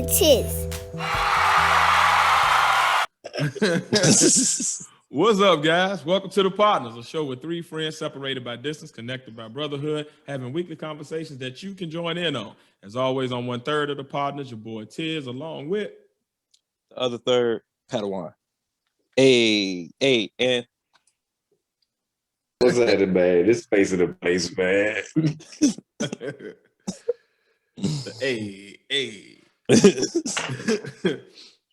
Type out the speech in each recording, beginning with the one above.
Tiz. What's up, guys? Welcome to the Podnas, a show with three friends separated by distance, connected by brotherhood, having weekly conversations that you can join in on. As always, on 1/3 of the Podnas, your boy Tiz, along with the other third, Padawan. Hey, and what's that, man? This face of the place, man. hey.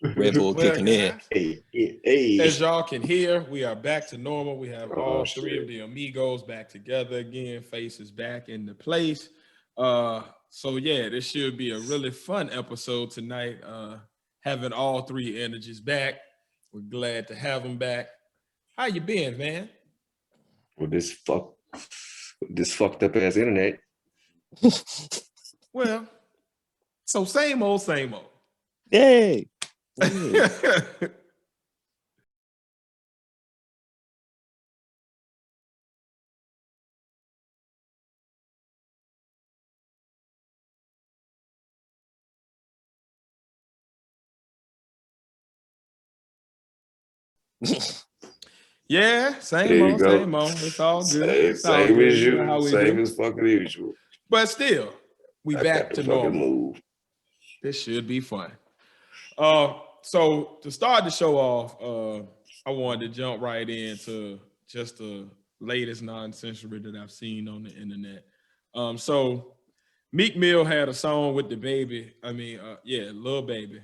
Red Bull kicking in. Hey. As y'all can hear, we are back to normal. We have all three shit. of the amigos back together again, faces back into place. So yeah, this should be a really fun episode tonight. Having all three energies back. We're glad to have them back. How you been, man? With this fucked up ass internet. Well, so same old. Yay. Yeah, same There you old. go. It's all good. Same as You know how you. we Same do. as fucking usual. But still, we I back got to the fucking normal. move. This should be fun. So to start the show off, I wanted to jump right into just the latest nonsensory that I've seen on the internet. So Meek Mill had a song with the baby. Lil Baby,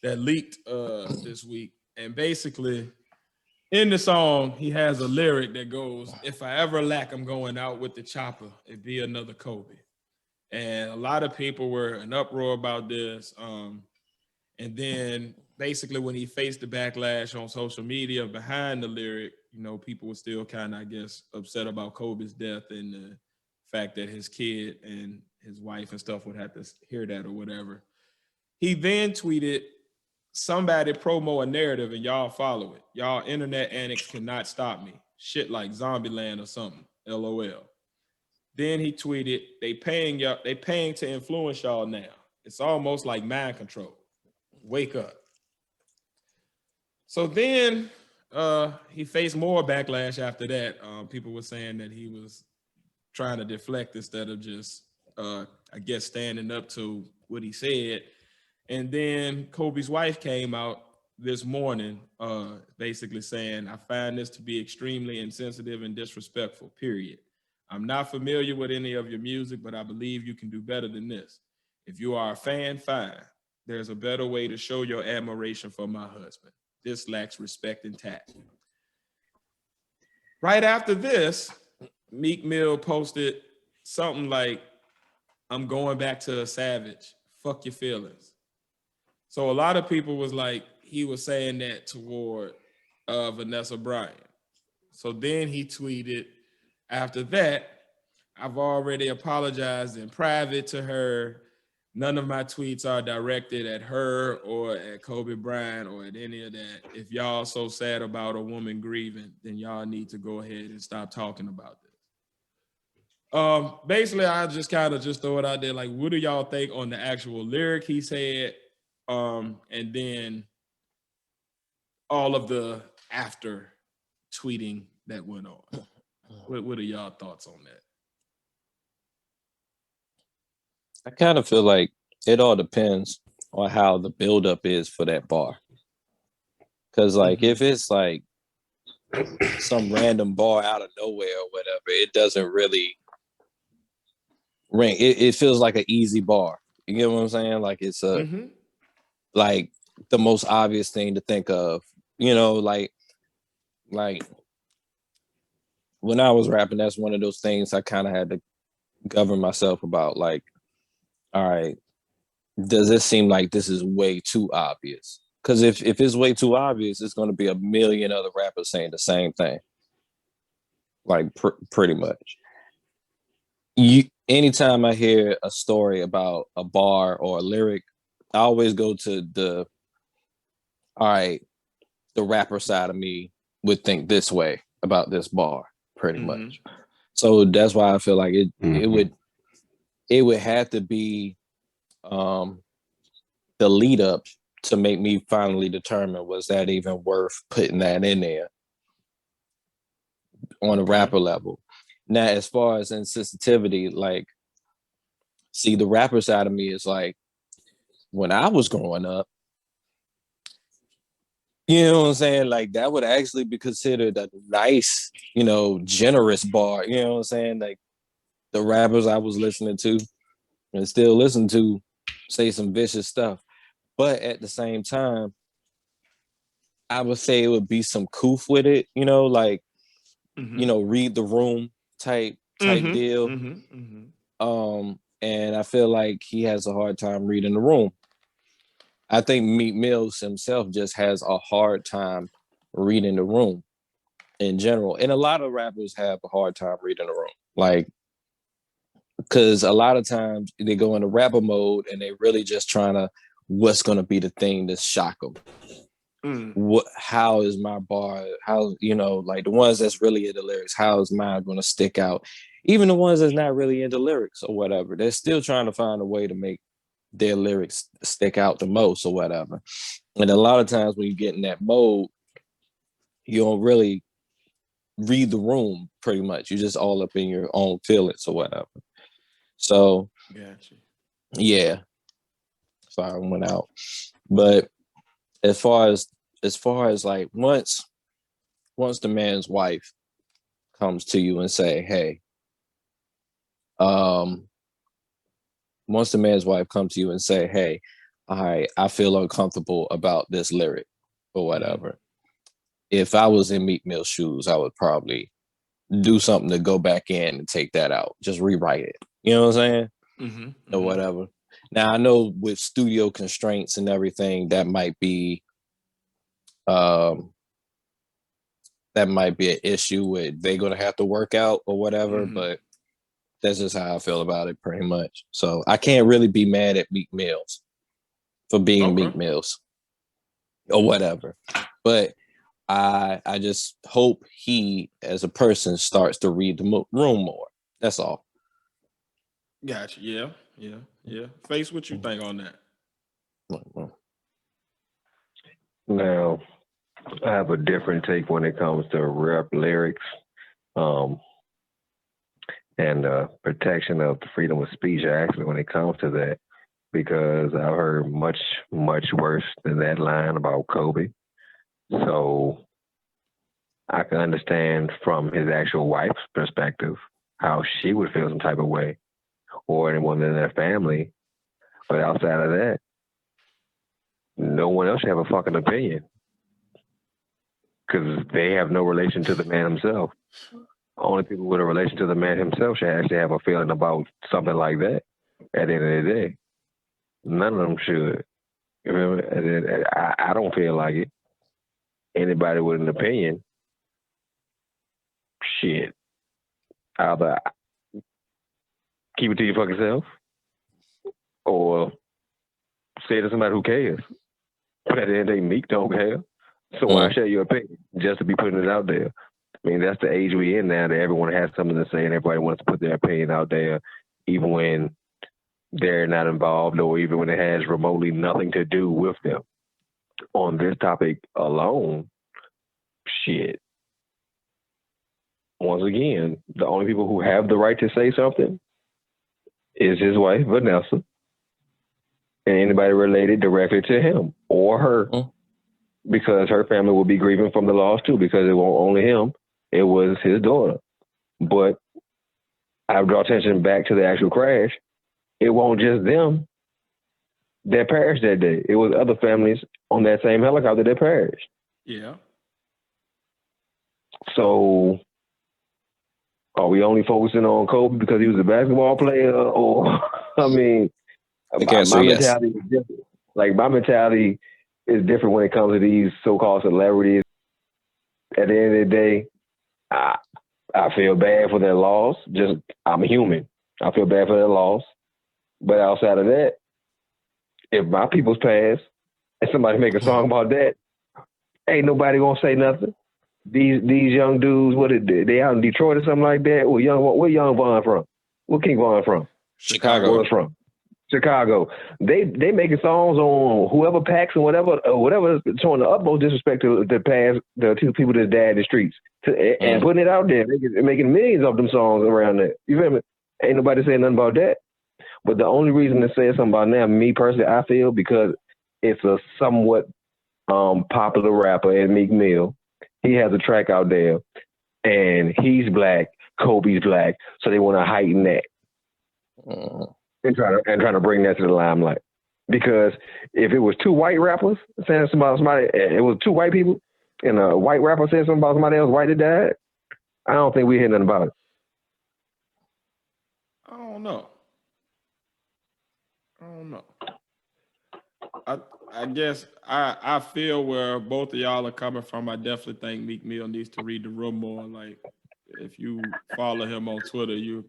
that leaked this week. And basically, in the song, he has a lyric that goes, "If I ever lack, I'm going out with the chopper. It'd be another Kobe." And a lot of people were in uproar about this. And then basically when he faced the backlash on social media behind the lyric, you know, people were still kind of, I guess, upset about Kobe's death and the fact that his kid and his wife and stuff would have to hear that or whatever. He then tweeted, "Somebody promo a narrative and y'all follow it. Y'all internet annex cannot stop me. Shit like Zombieland or something. LOL." Then he tweeted, they paying to influence y'all now. It's almost like mind control. Wake up." So then he faced more backlash after that. People were saying that he was trying to deflect instead of just, I guess, standing up to what he said. And then Kobe's wife came out this morning basically saying, "I find this to be extremely insensitive and disrespectful, period. I'm not familiar with any of your music, but I believe you can do better than this. If you are a fan, fine. There's a better way to show your admiration for my husband. This lacks respect and tact." Right after this, Meek Mill posted something like, "I'm going back to a savage. Fuck your feelings." So a lot of people was like, he was saying that toward Vanessa Bryant. So then he tweeted, after that, "I've already apologized in private to her. None of my tweets are directed at her or at Kobe Bryant or at any of that. If y'all so sad about a woman grieving, then y'all need to go ahead and stop talking about this." Basically, I just kind of just throw it out there. Like, what do y'all think on the actual lyric he said? And then all of the after tweeting that went on. What are y'all thoughts on that? I kind of feel like it all depends on how the buildup is for that bar. Because, like, if it's like some random bar out of nowhere or whatever, it doesn't really ring. It feels like an easy bar. You get what I'm saying? Like, it's like the most obvious thing to think of. You know, like when I was rapping, that's one of those things I kind of had to govern myself about. Like, all right, does this seem like this is way too obvious? Because if it's way too obvious, it's going to be a million other rappers saying the same thing. Like, pretty much. Anytime I hear a story about a bar or a lyric, I always go to all right, the rapper side of me would think this way about this bar, pretty much. So that's why I feel like it would have to be the lead up to make me finally determine was that even worth putting that in there on a rapper level. Now, as far as insensitivity, like, see, the rapper side of me is like, when I was growing up, you know what I'm saying? Like, that would actually be considered a nice, generous bar. You know what I'm saying? Like, the rappers I was listening to and still listen to say some vicious stuff. But at the same time, I would say it would be some coof with it, like, read the room type deal. And I feel like he has a hard time reading the room. I think Meek Mills himself just has a hard time reading the room in general. And a lot of rappers have a hard time reading the room. Like, because a lot of times they go into rapper mode and they really just trying to, what's going to be the thing to shock them? How is my bar? How, like the ones that's really into lyrics, how is mine going to stick out? Even the ones that's not really into lyrics or whatever, they're still trying to find a way to make their lyrics stick out the most or whatever. And a lot of times when you get in that mode, you don't really read the room pretty much. You're just all up in your own feelings or whatever. So, gotcha. Yeah. Sorry, I went out. But as far as like once the man's wife comes to you and say, hey, once the man's wife comes to you and say, hey, I feel uncomfortable about this lyric or whatever. If I was in Meek Mill's shoes, I would probably do something to go back in and take that out. Just rewrite it. You know what I'm saying? Or whatever. Now, I know with studio constraints and everything, that might be an issue with they're going to have to work out or whatever, but that's just how I feel about it pretty much. So I can't really be mad at Meek Mills for being Meek Mills or whatever. But I just hope he, as a person, starts to read the room more. That's all. Gotcha. Yeah. Face, what you think on that? Now, I have a different take when it comes to rap lyrics, and protection of the freedom of speech. Actually, when it comes to that, because I've heard much worse than that line about Kobe. So I can understand from his actual wife's perspective how she would feel some type of way, or anyone in their family. But outside of that, no one else should have a fucking opinion, because they have no relation to the man himself. Only people with a relation to the man himself should actually have a feeling about something like that at the end of the day. None of them should. You know, I don't feel like it. Anybody with an opinion, shit, either keep it to your fucking self or say it to somebody who cares. But at the end of the day, Meek don't care. So why share your opinion just to be putting it out there? I mean, that's the age we in now, that everyone has something to say and everybody wants to put their opinion out there, even when they're not involved or even when it has remotely nothing to do with them. On this topic alone, shit. Once again, the only people who have the right to say something is his wife, Vanessa, and anybody related directly to him or her, because her family will be grieving from the loss too, because it won't only him, it was his daughter. But I draw attention back to the actual crash. It won't just them that perished that day. It was other families on that same helicopter that perished. Yeah. So are we only focusing on Kobe because he was a basketball player? Or, I mean, my mentality is different. Like, my mentality is different when it comes to these so-called celebrities. At the end of the day, I feel bad for their loss. Just, I'm human. I feel bad for their loss. But outside of that, if my people's pass and somebody make a song about that, ain't nobody gonna say nothing. These young dudes, they out in Detroit or something like that? Where Young Von from? Where King Von from? Chicago. Where from? Chicago. They making songs on whoever packs and whatever showing the utmost disrespect to the two people that died in the streets and putting it out there, making millions of them songs around that. You feel me? Ain't nobody saying nothing about that. But the only reason to say something about now, me personally, I feel because it's a somewhat popular rapper in Meek Mill. He has a track out there, and he's black. Kobe's black, so they want to heighten that. And trying to bring that to the limelight. Because if it was two white rappers saying something about somebody, it was two white people, and a white rapper saying something about somebody else white that died, I don't think we hear nothing about it. I don't know. I guess I feel where both of y'all are coming from. I definitely think Meek Mill needs to read the room more. Like, if you follow him on Twitter, you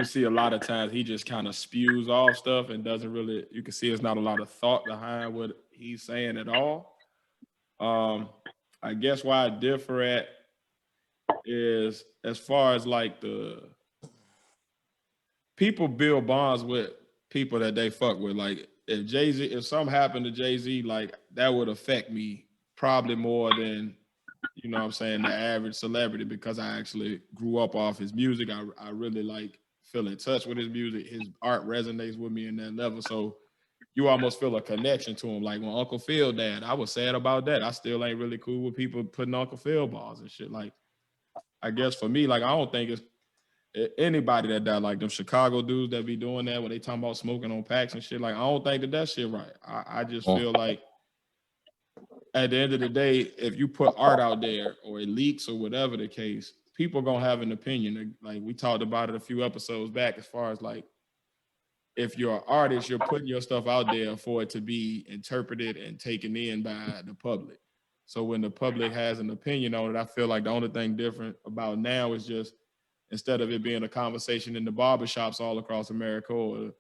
see a lot of times he just kind of spews off stuff and doesn't really, you can see there's not a lot of thought behind what he's saying at all. I guess why I differ at is as far as like the people build bonds with people that they fuck with. Like if something happened to Jay-Z, like that would affect me probably more than, you know what I'm saying, the average celebrity, because I actually grew up off his music. I really like feel in touch with his music. His art resonates with me in that level. So you almost feel a connection to him. Like when Uncle Phil died, I was sad about that. I still ain't really cool with people putting Uncle Phil balls and shit. Like, I guess for me, like I don't think it's anybody that died, like them Chicago dudes that be doing that when they talking about smoking on packs and shit. Like, I don't think that shit right. I just feel like at the end of the day, if you put art out there or it leaks or whatever the case, people gonna have an opinion. Like we talked about it a few episodes back, as far as like, if you're an artist, you're putting your stuff out there for it to be interpreted and taken in by the public. So when the public has an opinion on it, I feel like the only thing different about now is just, instead of it being a conversation in the barbershops all across America, or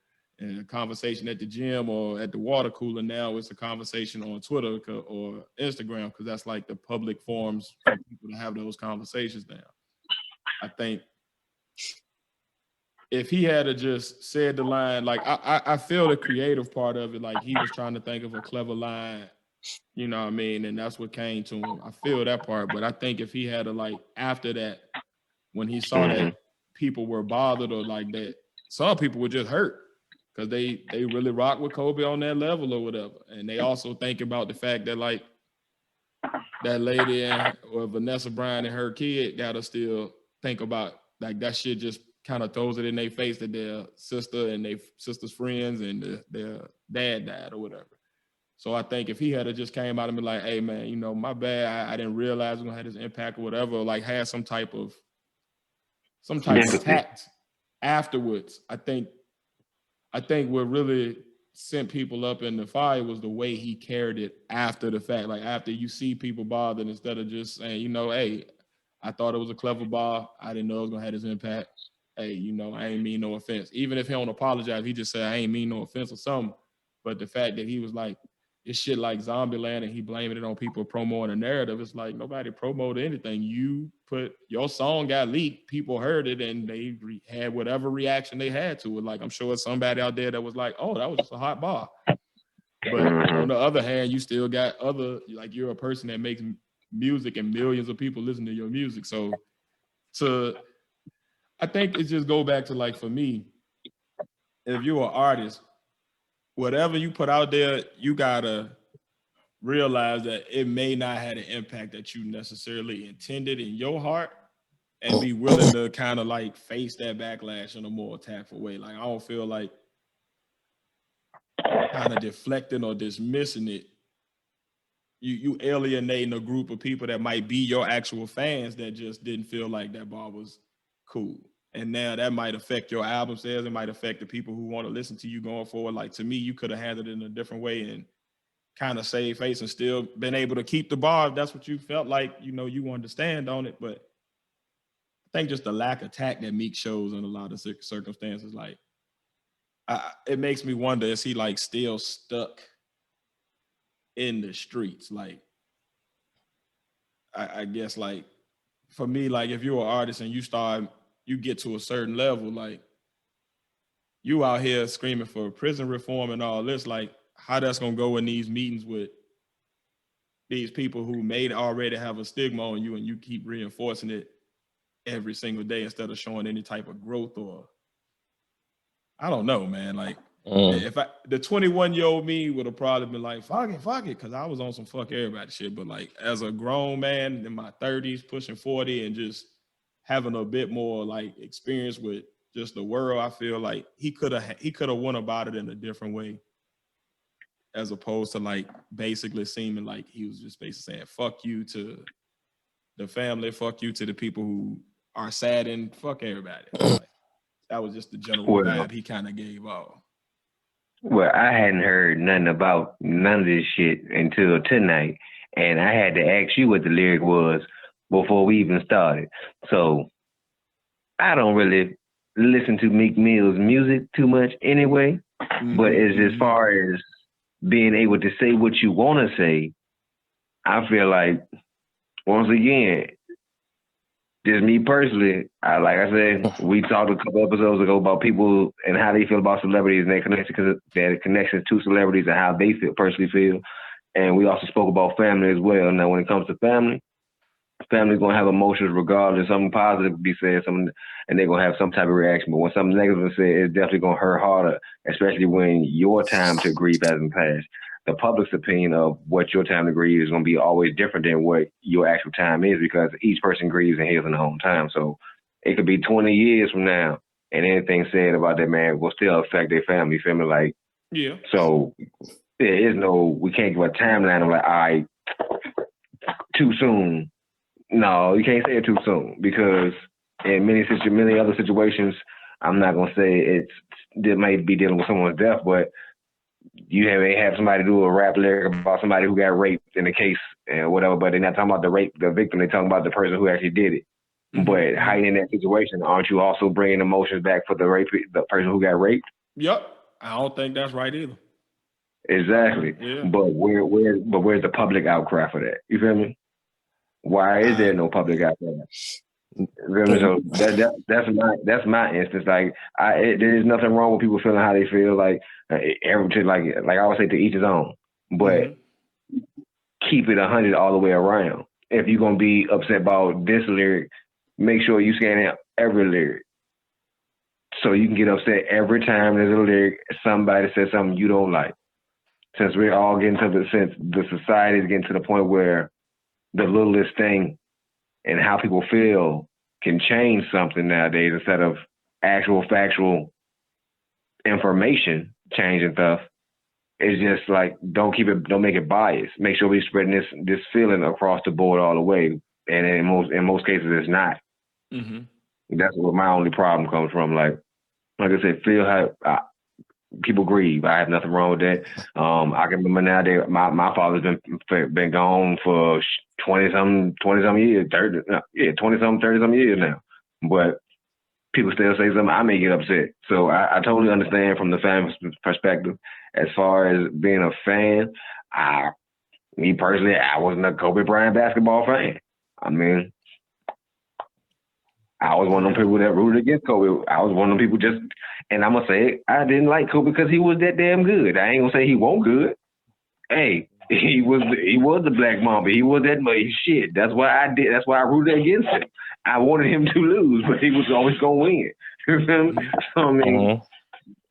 a conversation at the gym or at the water cooler, now it's a conversation on Twitter or Instagram, because that's like the public forums for people to have those conversations now. I think if he had just said the line, like I feel the creative part of it, like he was trying to think of a clever line, you know what I mean? And that's what came to him. I feel that part, but I think if he had to, like, after that, when he saw that people were bothered, or like that, some people were just hurt because they really rock with Kobe on that level or whatever. And they also think about the fact that, like, that lady or Vanessa Bryant and her kid gotta still think about, like, that shit just kind of throws it in their face that their sister and their sister's friends and their dad died or whatever. So I think if he had just came out and been like, hey man, you know, my bad, I didn't realize it was gonna have this impact or whatever, or like had some type of tact afterwards, I think what really sent people up in the fire was the way he carried it after the fact. Like, after you see people bothered, instead of just saying, you know, hey, I thought it was a clever bar, I didn't know it was gonna have this impact. Hey, you know, I ain't mean no offense. Even if he don't apologize, he just said, I ain't mean no offense or something. But the fact that he was like, it's shit like Zombieland, and he blaming it on people promoting a narrative. It's like, nobody promoted anything. You put, your song got leaked, people heard it, and they had whatever reaction they had to it. Like, I'm sure it's somebody out there that was like, oh, that was just a hot bar. But on the other hand, you still got other, like, you're a person that makes music and millions of people listen to your music. So I think it just go back to, like, for me, if you're an artist, whatever you put out there, you gotta realize that it may not have the impact that you necessarily intended in your heart, and be willing to kind of like face that backlash in a more tactful way. Like, I don't feel like kind of deflecting or dismissing it. You alienating a group of people that might be your actual fans that just didn't feel like that bar was cool. And now that might affect your album sales. It might affect the people who want to listen to you going forward. Like, to me, you could have handled it in a different way and kind of save face and still been able to keep the bar if that's what you felt like, you know, you wanted to stand on it. But I think just the lack of tact that Meek shows in a lot of circumstances, like, it makes me wonder, is he like still stuck in the streets? Like, I guess, like, for me, like, if you're an artist and you get to a certain level, like, you out here screaming for prison reform and all this, like how that's gonna go in these meetings with these people who may already have a stigma on you, and you keep reinforcing it every single day instead of showing any type of growth. Or I don't know, man. Like if the 21-year-old me would have probably been like, fuck it, because I was on some fuck everybody shit. But like as a grown man in my 30s, pushing 40, and just having a bit more like experience with just the world, I feel like he could have went about it in a different way, as opposed to like basically seeming like he was just basically saying fuck you to the family, fuck you to the people who are sad, and fuck everybody. Like, that was just the general vibe he kind of gave off. Well, I hadn't heard nothing about none of this shit until tonight, and I had to ask you what the lyric was before we even started. So I don't really listen to Meek Mill's music too much anyway, but as far as being able to say what you want to say, I feel like, once again, just me personally, like I said, we talked a couple episodes ago about people and how they feel about celebrities and their connections to celebrities and how they personally feel. And we also spoke about family as well. Now, when it comes to family's going to have emotions regardless. Something positive could be said, and they're going to have some type of reaction. But when something negative is said, it's definitely going to hurt harder, especially when your time to grieve hasn't passed. The public's opinion of what your time to grieve is going to be always different than what your actual time is, because each person grieves and heals in their own time. So it could be 20 years from now, and anything said about that man will still affect their family. You feel me? Like, yeah. So we can't give a timeline of like, all right, too soon. No, you can't say it too soon, because in many other situations, I'm not gonna say it might be dealing with someone's death, but you may have somebody do a rap lyric about somebody who got raped in the case and whatever, but they're not talking about the victim. They're talking about the person who actually did it. But hiding that situation, aren't you also bringing emotions back for the person who got raped? Yep, I don't think that's right either. Exactly. Yeah. But where's the public outcry for that? You feel me? Why is there no public outcry? So that's my instance. Like, there's nothing wrong with people feeling how they feel. Like like I always say, to each his own. But keep it 100 all the way around. If you're gonna be upset about this lyric, make sure you scan out every lyric, so you can get upset every time there's a lyric somebody says something you don't like. Since we're all getting to the society is getting to the point where the littlest thing and how people feel can change something nowadays, instead of actual factual information changing stuff. It's just like, don't make it biased. Make sure we're spreading this feeling across the board all the way. And in most cases, it's not. That's where my only problem comes from. Like I said, feel how people grieve. I have nothing wrong with that. I can remember now my father's been gone for 20-some years, 30-some years now. But people still say something, I may get upset. So I totally understand from the fan perspective. As far as being a fan, me personally, I wasn't a Kobe Bryant basketball fan. I mean, I was one of them people that rooted against Kobe. I was one of them people and I'm going to say it, I didn't like Kobe because he was that damn good. I ain't going to say he wasn't good. Hey, he was the Black Mamba. He was that much shit. That's why I rooted against him. I wanted him to lose, but he was always going to win. You feel me? So, I mean,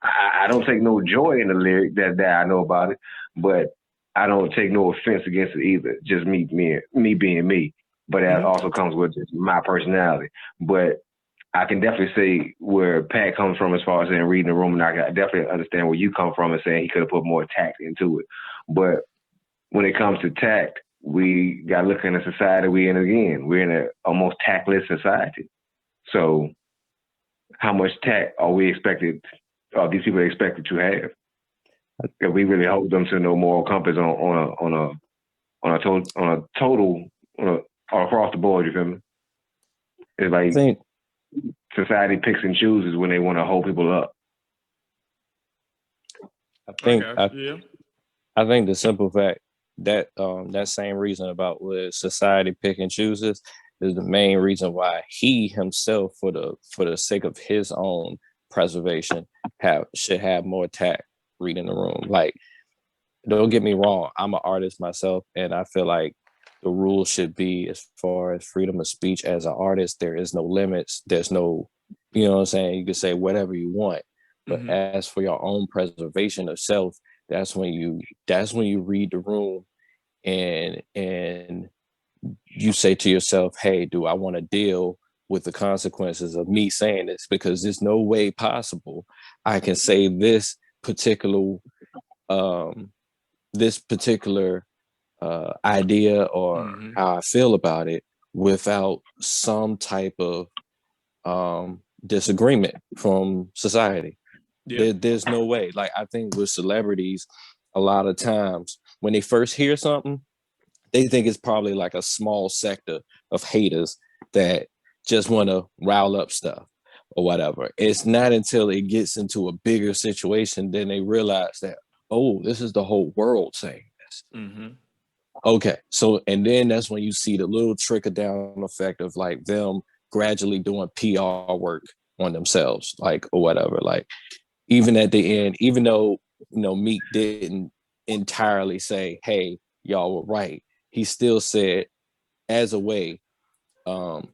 I don't take no joy in the lyric that I know about it, but I don't take no offense against it either. Just me being me. But that also comes with just my personality. But I can definitely say where Pat comes from as far as saying reading the room, and I definitely understand where you come from and saying he could have put more tact into it. But when it comes to tact, we got to look in the society we're in again. We're in an almost tactless society. So how much tact are these people expected to have? If we really hold them to no moral compass on a total across the board, you feel me? It's like society picks and chooses when they want to hold people up. I think the simple fact that that same reason about what society pick and chooses is the main reason why he himself, for the sake of his own preservation should have more tact reading the room. Like, don't get me wrong, I'm an artist myself, and I feel like the rules should be, as far as freedom of speech as an artist, there is no limits. There's no, you know what I'm saying? You can say whatever you want. But as for your own preservation of self, that's when you read the room and you say to yourself, hey, do I want to deal with the consequences of me saying this? Because there's no way possible I can say this particular idea or how I feel about it without some type of disagreement from society. There's no way. Like, I think with celebrities, a lot of times when they first hear something, they think it's probably like a small sector of haters that just want to rile up stuff or whatever. It's not until it gets into a bigger situation then they realize that, oh, this is the whole world saying this. Okay, so, and then that's when you see the little trickle down effect of like them gradually doing PR work on themselves, like, or whatever. Like, even at the end, even though, Meek didn't entirely say, hey, y'all were right, he still said, as a way of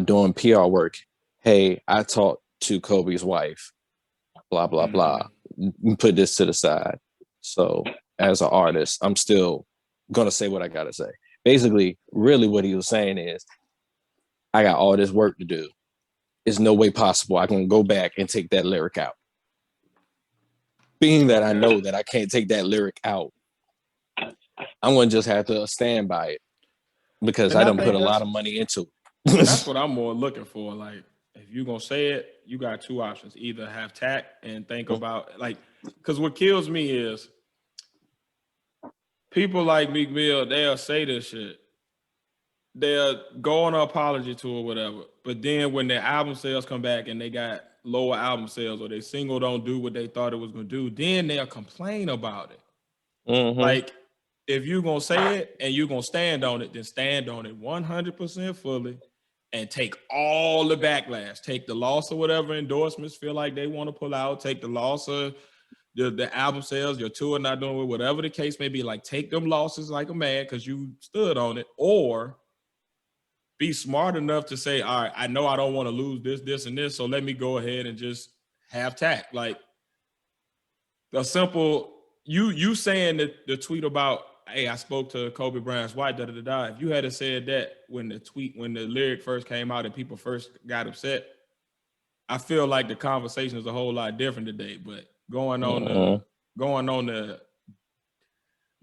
doing PR work, hey, I talked to Kobe's wife, blah, blah, blah. Put this to the side. So as an artist, I'm still going to say what I got to say. Basically, really what he was saying is, I got all this work to do. There's no way possible I can go back and take that lyric out. Being that I know that I can't take that lyric out, I'm going to just have to stand by it because I done put a lot of money into it. That's what I'm more looking for. Like, if you're going to say it, you got two options. Either have tact and think about, like, because what kills me is people like Meek Mill, they'll say this shit. They'll go on an apology tour or whatever. But then when their album sales come back and they got lower album sales or their single don't do what they thought it was going to do, then they'll complain about it. Like, if you're going to say it and you're going to stand on it, then stand on it 100% fully and take all the backlash. Take the loss of whatever endorsements feel like they want to pull out. Take the loss of the album sales, your tour not doing it, whatever the case may be. Like, take them losses like a man because you stood on it, or be smart enough to say, all right, I know I don't want to lose this, this, and this, so let me go ahead and just have tact. Like, the simple, you saying that the tweet about, hey, I spoke to Kobe Bryant's wife, da-da-da-da. If you had said that when the lyric first came out and people first got upset, I feel like the conversation is a whole lot different today. But going on the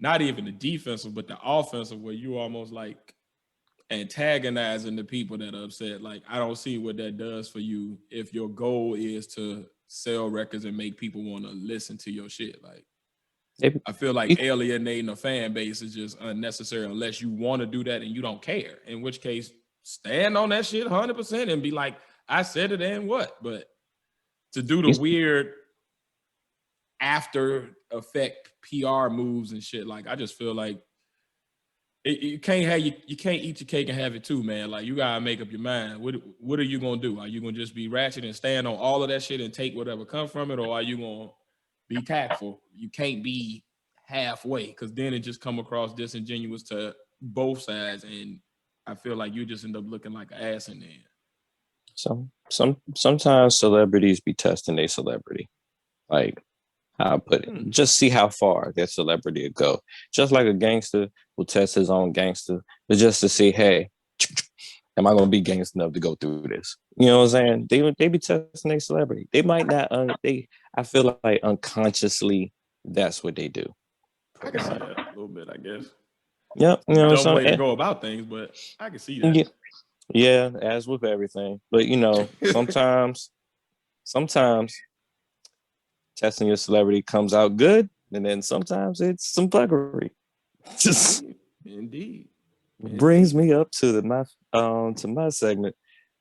not even the defensive, but the offensive, where you almost like antagonizing the people that are upset. Like, I don't see what that does for you if your goal is to sell records and make people want to listen to your shit. Like, I feel like alienating a fan base is just unnecessary unless you want to do that and you don't care. In which case, stand on that shit 100% and be like, I said it and what? But to do the weird after effect PR moves and shit, like, I just feel like you can't eat your cake and have it too, man. Like, you gotta make up your mind. What are you gonna do? Are you gonna just be ratchet and stand on all of that shit and take whatever comes from it, or are you gonna be tactful? You can't be halfway, because then it just come across disingenuous to both sides, and I feel like you just end up looking like an ass in the end. Sometimes celebrities be testing their celebrity. Like, how I put it, just see how far their celebrity will go. Just like a gangster will test his own gangster, but just to see, hey, am I gonna be gangster enough to go through this? You know what I'm saying? They be testing their celebrity. They might not. I feel like unconsciously that's what they do. I can see that a little bit, I guess. Yep. You know, dumb way to go about things, but I can see that. Yeah, as with everything. But sometimes testing your celebrity comes out good, and then sometimes it's some buggery. Indeed. Brings me up to my segment,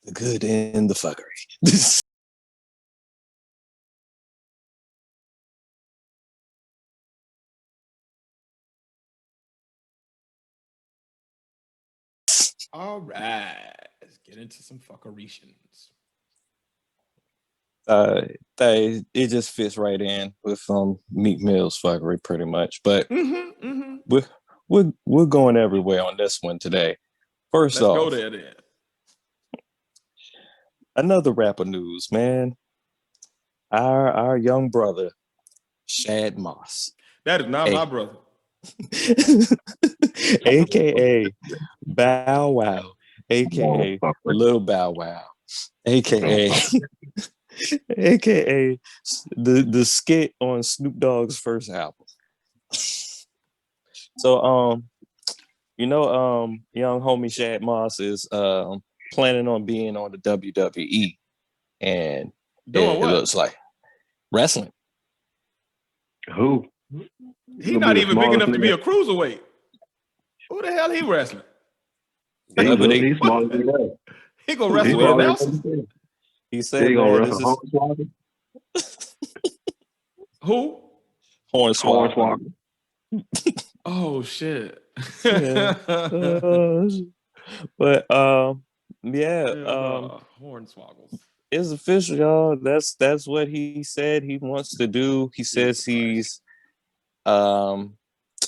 the good and the fuckery. All right, let's get into some fuckerations. It just fits right in with Meek Mill's fuckery pretty much. But we're going everywhere on this one today. First Let's off, go there then. Another rapper news, man. Our young brother, Shad Moss. That is not my brother. AKA Bow Wow, AKA Lil Bow Wow, AKA AKA the skit on Snoop Dogg's first album. So young homie Shad Moss is planning on being on the WWE, and doing what? It looks like wrestling. Who? He's not even big enough to be a cruiserweight. Who the hell he wrestling? He's smaller than that. He gonna wrestle with announcers. He said he gonna wrestle Hornswoggle. Who? Hornswoggle. Oh shit. Yeah. But Hornswoggles. It's official, y'all. That's what he said he wants to do. He says he's going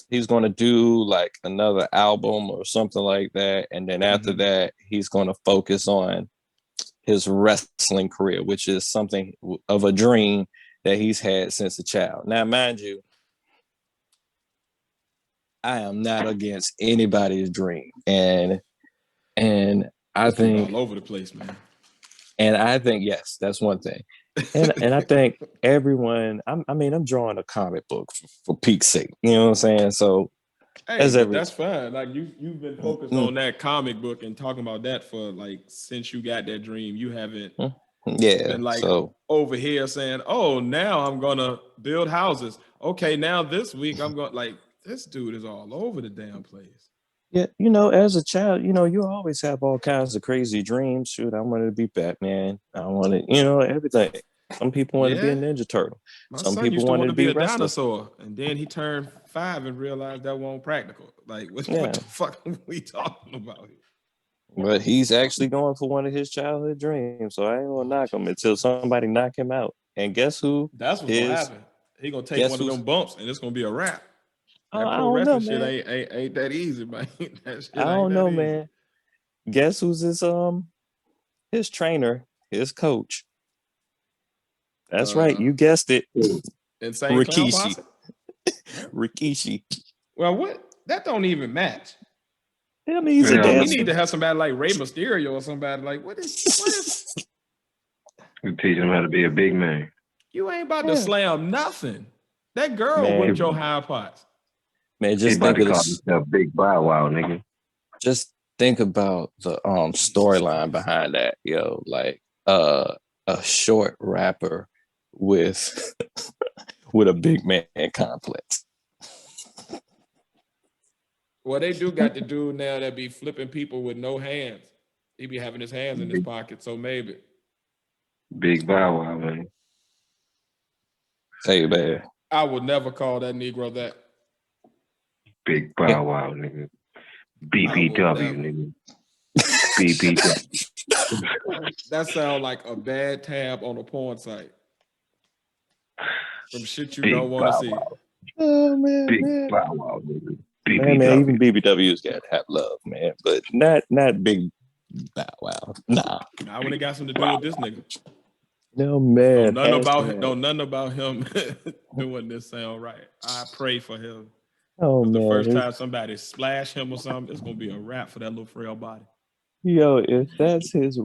to do like another album or something like that, and then after that he's going to focus on his wrestling career, which is something of a dream that he's had since a child. Now, mind you, I am not against anybody's dream, and I think all over the place, man. And I think, yes, that's one thing. And I think everyone, I'm drawing a comic book for peak's sake. You know what I'm saying? So that's fine. Like you've been focused on that comic book and talking about that for like since you got that dream. You haven't been like over here saying, oh, now I'm gonna build houses. Okay, now this week I'm going like this dude is all over the damn place. Yeah, as a child, you always have all kinds of crazy dreams. Shoot, I wanted to be Batman. I wanted, everything. Some people want to be a Ninja Turtle. Some people wanted to be a dinosaur. And then he turned 5 and realized that wasn't practical. Like, what the fuck are we talking about here? But he's actually going for one of his childhood dreams. So I ain't gonna knock him until somebody knock him out. And guess who? That's what's gonna happen. He gonna take one of them bumps and it's gonna be a wrap. That pro wrestling shit ain't that easy, man. I don't know, man. Guess who's his trainer, his coach? That's right, you guessed it. Insane Rikishi. Rikishi. Well, what? That don't even match. I mean, he's a dancer. We need to have somebody like Rey Mysterio or somebody like what is? You teach him how to be a big man. You ain't about to slam nothing. That girl whipped your high parts. Man, just think of this big Bow Wow, nigga. Just think about the storyline behind that, like a short rapper with with a big man complex. Well, they do got the dude now that be flipping people with no hands. He be having his hands in his pocket, so maybe. Big Bow Wow, man. Hey, man. I would never call that Negro that. Big Bow Wow, nigga. BBW, nigga. BBW. That sounds like a bad tab on a porn site. Some shit you don't want to see. Oh, man. Big Bow Wow, nigga. BBW. Man, even BBW's got to have love, man. But not Big Bow Wow. Nah. I would have got something to do with this nigga. No, man. Nothing about him doing this sound right. I pray for him. Oh, man. The first time somebody splash him or something, it's gonna be a wrap for that little frail body. Yo, if that's his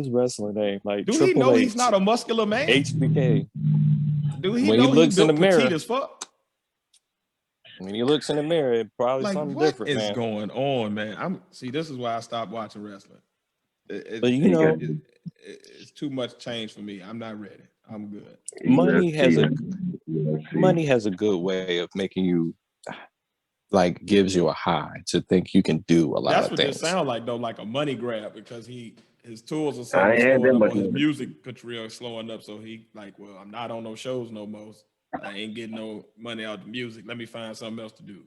wrestling name, like do he know he's not a muscular man? HBK. Do he know he looks in the mirror as fuck? When he looks in the mirror, it probably like, something different. What is going on, man? This is why I stopped watching wrestling. But it's too much change for me. I'm not ready. I'm good. Money has a good way of making you like gives you a high to think you can do a lot of things. That's what it sounds like though, like a money grab because his tools are slowing up, his music career is slowing up. So he like, well, I'm not on no shows no more. I ain't getting no money out of the music. Let me find something else to do.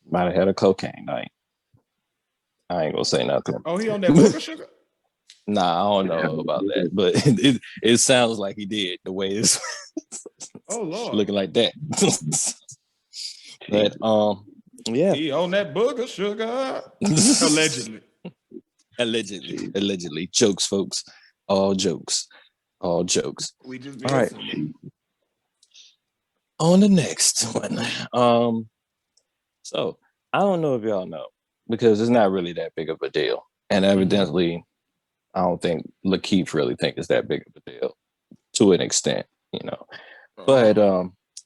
Might have had a cocaine night. I ain't gonna say nothing. Oh, he on that Booger Sugar? Nah, I don't know about that, but it sounds like he did the way it's Oh Lord, looking like that. But yeah, he on that booger sugar allegedly jokes, folks, all jokes. We just all right. On the next one, so I don't know if y'all know because it's not really that big of a deal, and evidently, I don't think Lakeith really think it's that big of a deal to an extent, But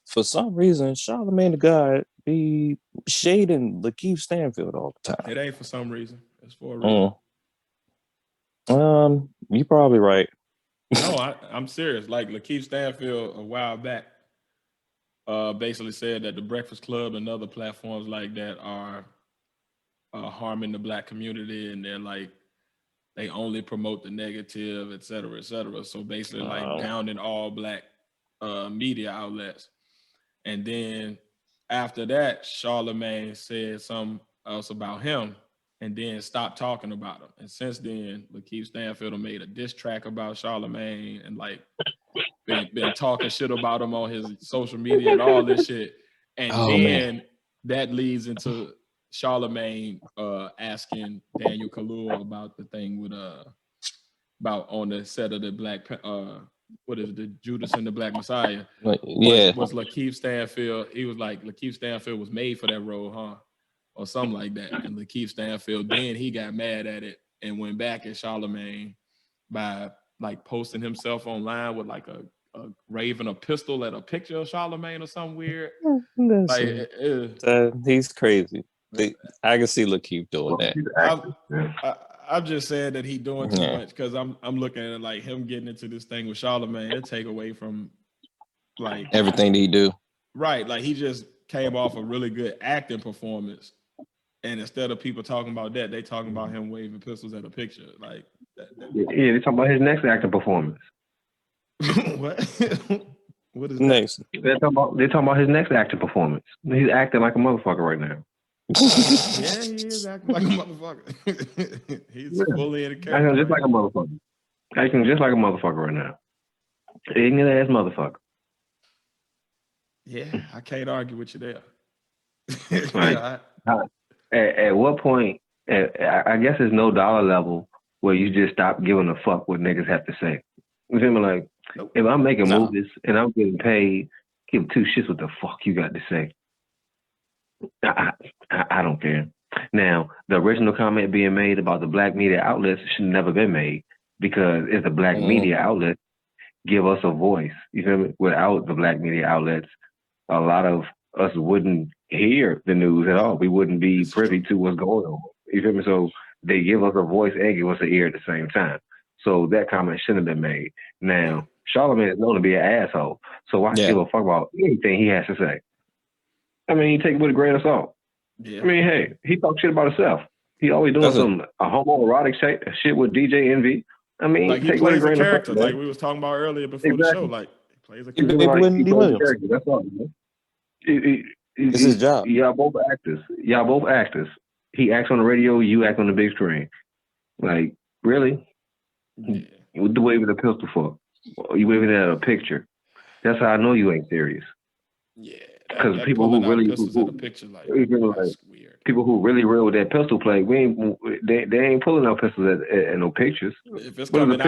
for some reason, Charlamagne the God be shading Lakeith Stanfield all the time. It ain't for some reason. It's for a reason. You probably right. No, I'm serious. Like Lakeith Stanfield a while back basically said that the Breakfast Club and other platforms like that are harming the Black community, and they only promote the negative, et cetera, et cetera. So basically downing all Black media outlets. And then after that, Charlamagne said something else about him and then stopped talking about him. And since then, Lakeith Stanfield made a diss track about Charlamagne and been talking shit about him on his social media and all this shit. And that leads into Charlamagne asking Daniel Kaluuya about the thing with about on the set of the Black what is it, the Judas and the Black Messiah? Was Lakeith Stanfield? He was like, Lakeith Stanfield was made for that role, huh? Or something like that. And Lakeith Stanfield, then he got mad at it and went back at Charlamagne by posting himself online with a raving a pistol at a picture of Charlamagne or something weird. He's crazy. I can see Lakeith doing that. I'm just saying that he doing too much because I'm looking at it him getting into this thing with Charlamagne. It take away from everything that he do. Right, he just came off a really good acting performance, and instead of people talking about that, they talking about him waving pistols at a picture. Yeah, they talking about his next acting performance. What? What is next? They're talking about his next acting performance. He's acting like a motherfucker right now. Yeah, he is acting like a motherfucker. He's fully in a character. Acting just like a motherfucker. Acting just like a motherfucker right now. Ignorant ass motherfucker. Yeah, I can't argue with you there. At what point? I guess there's no dollar level where you just stop giving a fuck what niggas have to say. You feel me? Nope. If I'm making movies and I'm getting paid, give two shits what the fuck you got to say. I don't care. Now, the original comment being made about the Black media outlets should never been made because if the Black media outlets give us a voice, you feel me? Without the Black media outlets, a lot of us wouldn't hear the news at all. We wouldn't be privy to what's going on. You feel me? So they give us a voice and give us an ear at the same time. So that comment shouldn't have been made. Now, Charlamagne is known to be an asshole, so why give a fuck about anything he has to say? I mean, he take it with a grain of salt. Yeah. I mean, hey, he talks shit about himself. He always doing a homoerotic shit with DJ Envy. I mean, he plays a character, like we was talking about earlier before the show. He plays a character. He plays a character. That's all. It's his job. Y'all both actors. He acts on the radio. You act on the big screen. Really? Yeah. What the waving a pistol for? You waving at a picture? That's how I know you ain't serious. Yeah. Because people who really people who really real with that pistol play, they ain't pulling out pistols at no pictures. If it's coming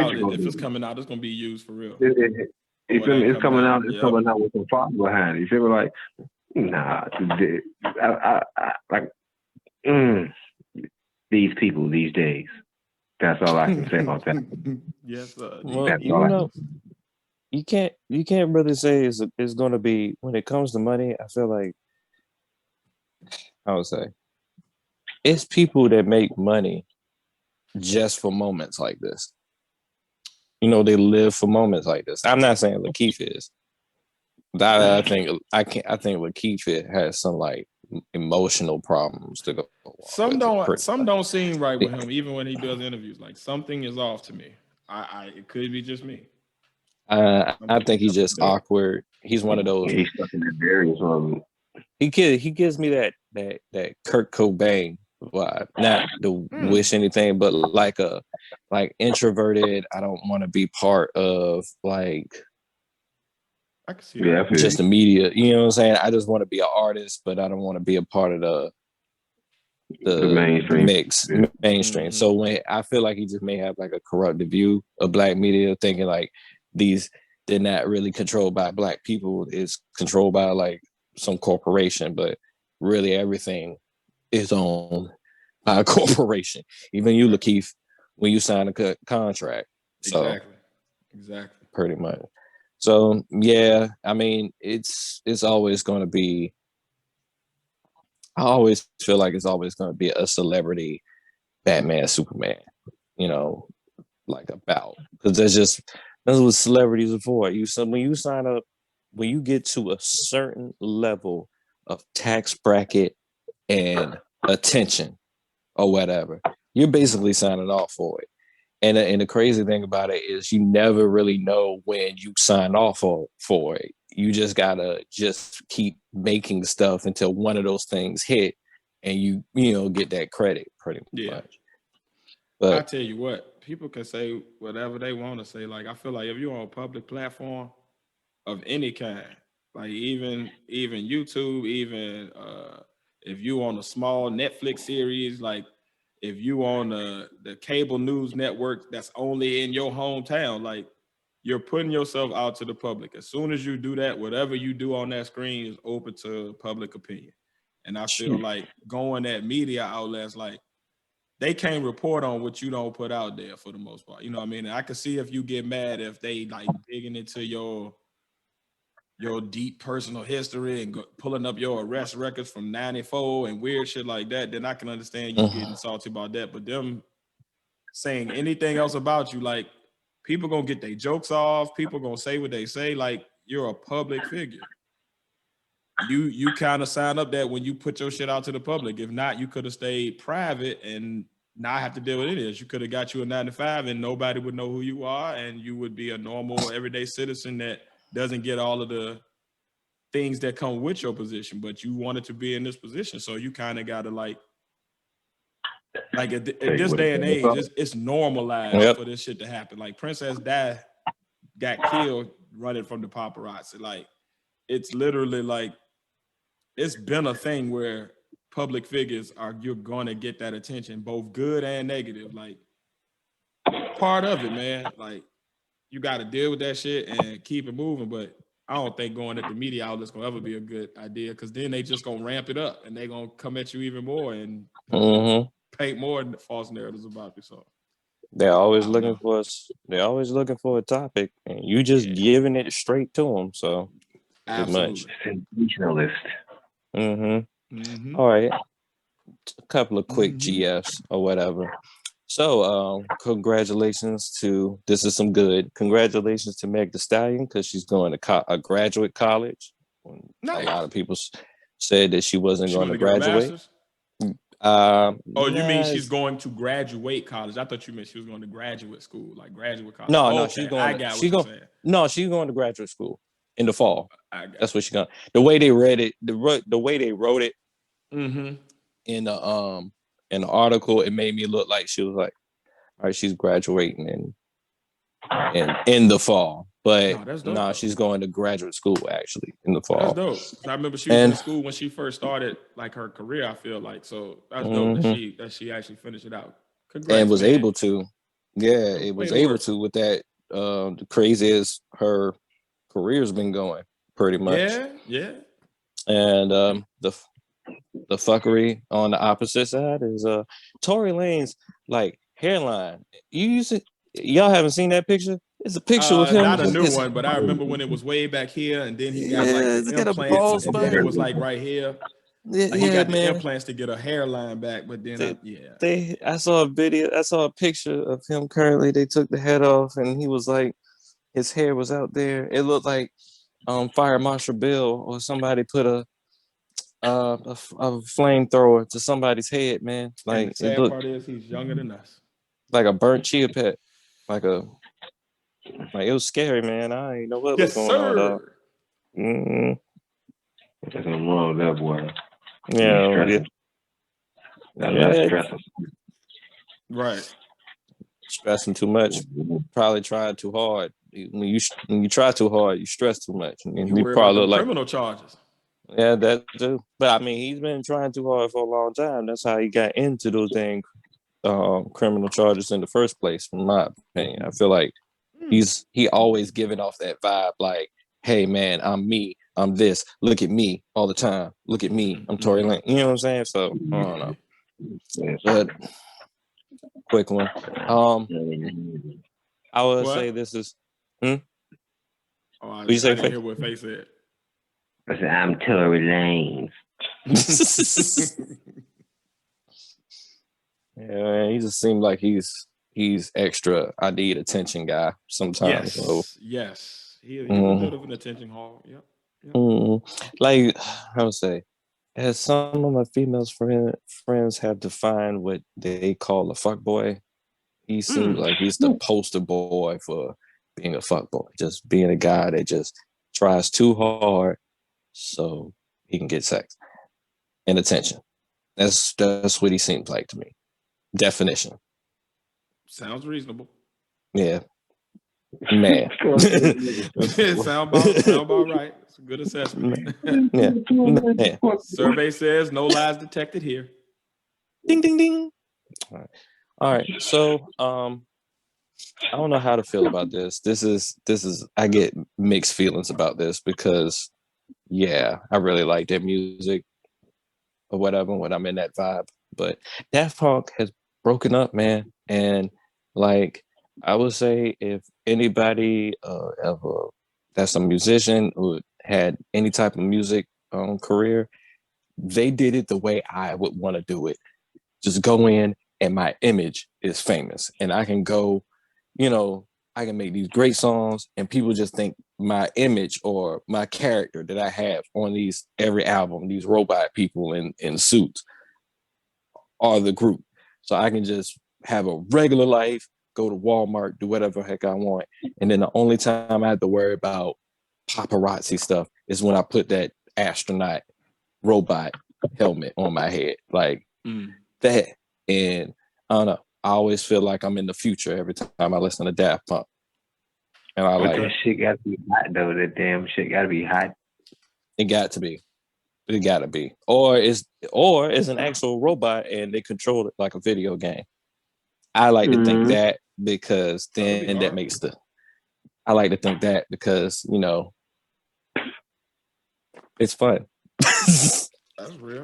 out, it's gonna be used for real. It's coming out with some fire behind it. You feel me? These people these days. That's all I can say about that. Yes, sir. Well, you can't really say it's going to be, when it comes to money, I feel like, I would say, it's people that make money just for moments like this. They live for moments like this. I'm not saying Lakeith is. I think Lakeith has some emotional problems to go. Some don't seem right with him, even when he does interviews. Something is off to me. It could be just me. I think he's just awkward. He's one of those. He's stuck in that various He gives me that Kurt Cobain Why? Not to wish anything, but like introverted. I don't want to be part of like I can see that. Just the media. You know what I'm saying? I just want to be an artist, but I don't want to be a part of the mainstream. Mainstream. So when I feel like he just may have like a corrupted view of black media, thinking like they're not really controlled by black people. It's controlled by like some corporation, but really everything is owned by a corporation. Even you, Lakeith, when you sign a contract. So, Exactly. Pretty much. So yeah, I mean, it's always going to be. I always feel like it's always going to be a celebrity, Batman, Superman. You know, like about because that's what celebrities are for. When you sign up, when you get to a certain level of tax bracket and attention or whatever, you're basically signing off for it. And the crazy thing about it is you never really know when you sign off for it. You just gotta just keep making stuff until one of those things hit and you get that credit pretty much. But I tell you what, people can say whatever they want to say. Like I feel like if you're on a public platform of any kind, like even YouTube, even if you on a small Netflix series, like if you on the cable news network that's only in your hometown, like you're putting yourself out to the public. As soon as you do that, whatever you do on that screen is open to public opinion. And I feel like going at media outlets, like they can't report on what you don't put out there for the most part. You know what I mean? And I can see if you get mad if they like digging into your deep personal history and pulling up your arrest records from 94 and weird shit like that, then I can understand you getting salty about that. But them saying anything else about you, like people gonna get their jokes off, people gonna say what they say, like you're a public figure. You kind of sign up that when you put your shit out to the public. If not, you could have stayed private and not have to deal with it. You could have got you a 9 to 5 and nobody would know who you are and you would be a normal everyday citizen that doesn't get all of the things that come with your position, but you wanted to be in this position. So you kind of got to like at this day and age, it's normalized for this shit to happen. Like Princess Di got killed running from the paparazzi. Like it's literally like, it's been a thing where public figures you're going to get that attention, both good and negative. Like part of it, man. Like you got to deal with that shit and keep it moving. But I don't think going at the media outlet's going to ever be a good idea because then they just going to ramp it up and they going to come at you even more and paint more false narratives about you. So they're always looking for us. They're always looking for a topic and you just giving it straight to them. So absolutely. Sensationalist. All right. A couple of quick GFs or whatever. So, congratulations to, this is some good. Congratulations to Meg Thee Stallion because she's going to a graduate college. Nice. A lot of people said that she wasn't going to graduate. You mean she's going to graduate college? I thought you meant she was going to graduate school, like graduate college. No, she's going. She's going to graduate school in the fall. That's what she's going. The way they read it, the way they wrote it, in the article, it made me look like she was like, all right, she's graduating in the fall. But no, she's going to graduate school actually in the fall. That's dope. I remember she was in school when she first started like her career, I feel like. So that's dope that she actually finished it out. Congrats, and was man. able to. Yeah, it was able to with that the crazy as her career's been going, pretty much. Yeah. And the fuckery on the opposite side is Tory Lane's like hairline. Y'all haven't seen that picture? It's a picture of him. Not a new one, but I remember when it was way back here, and then he got like the implants, and then it was like right here. Like he got the implants to get a hairline back, but then I saw a video. I saw a picture of him currently. They took the head off, and he was like, his hair was out there. It looked like Fire Marshal Bill or somebody put a flamethrower to somebody's head, man. Like and the sad part is he's younger than us. Like a burnt chia pet. Like it was scary, man. I ain't know what was going on, dog. There's nothing wrong with that boy. Yeah. That's not stressing. Right. Stressing too much. Probably trying too hard. When you try too hard, you stress too much. And you worry probably about like criminal charges. Yeah, that too. But I mean, he's been trying too hard for a long time. That's how he got into those dang criminal charges in the first place, in my opinion. I feel like he always giving off that vibe, like, "Hey man, I'm me. I'm this. Look at me all the time. Look at me. I'm Tory Lane." You know what I'm saying? So I don't know. But quick one. I would say this is. Oh, I didn't hear what Faye said. I said, I'm Tory Lane. Yeah, he just seemed like he's extra. I need attention guy sometimes. Yes. He's a bit of an attention hog. Yep. Like I would say, as some of my female friends have defined what they call a fuck boy, he seems like he's the poster boy for being a fuck boy. Just being a guy that just tries too hard so he can get sex and attention. That's what he seems like to me. Definition. Sounds reasonable. Yeah. Man. sound about right. It's a good assessment. Yeah. Survey says no lies detected here. Ding ding ding. All right. So I don't know how to feel about this. This is I get mixed feelings about this because I really like their music or whatever when I'm in that vibe. But Daft Punk has broken up, man. And like I would say if anybody ever that's a musician who had any type of music career, they did it the way I would want to do it. Just go in and my image is famous. And I can go, I can make these great songs and people just think my image or my character that I have on every album, these robot people in suits are the group. So I can just have a regular life, go to Walmart, do whatever heck I want. And then the only time I have to worry about paparazzi stuff is when I put that astronaut robot helmet on my head. Like that. And I don't know. I always feel like I'm in the future every time I listen to Daft Punk. And I like that shit gotta be hot though. That damn shit gotta be hot. It got to be. It gotta be. Or it's an actual robot and they control it like a video game. I like to think that because then that makes I like to think that because, it's fun. That's real.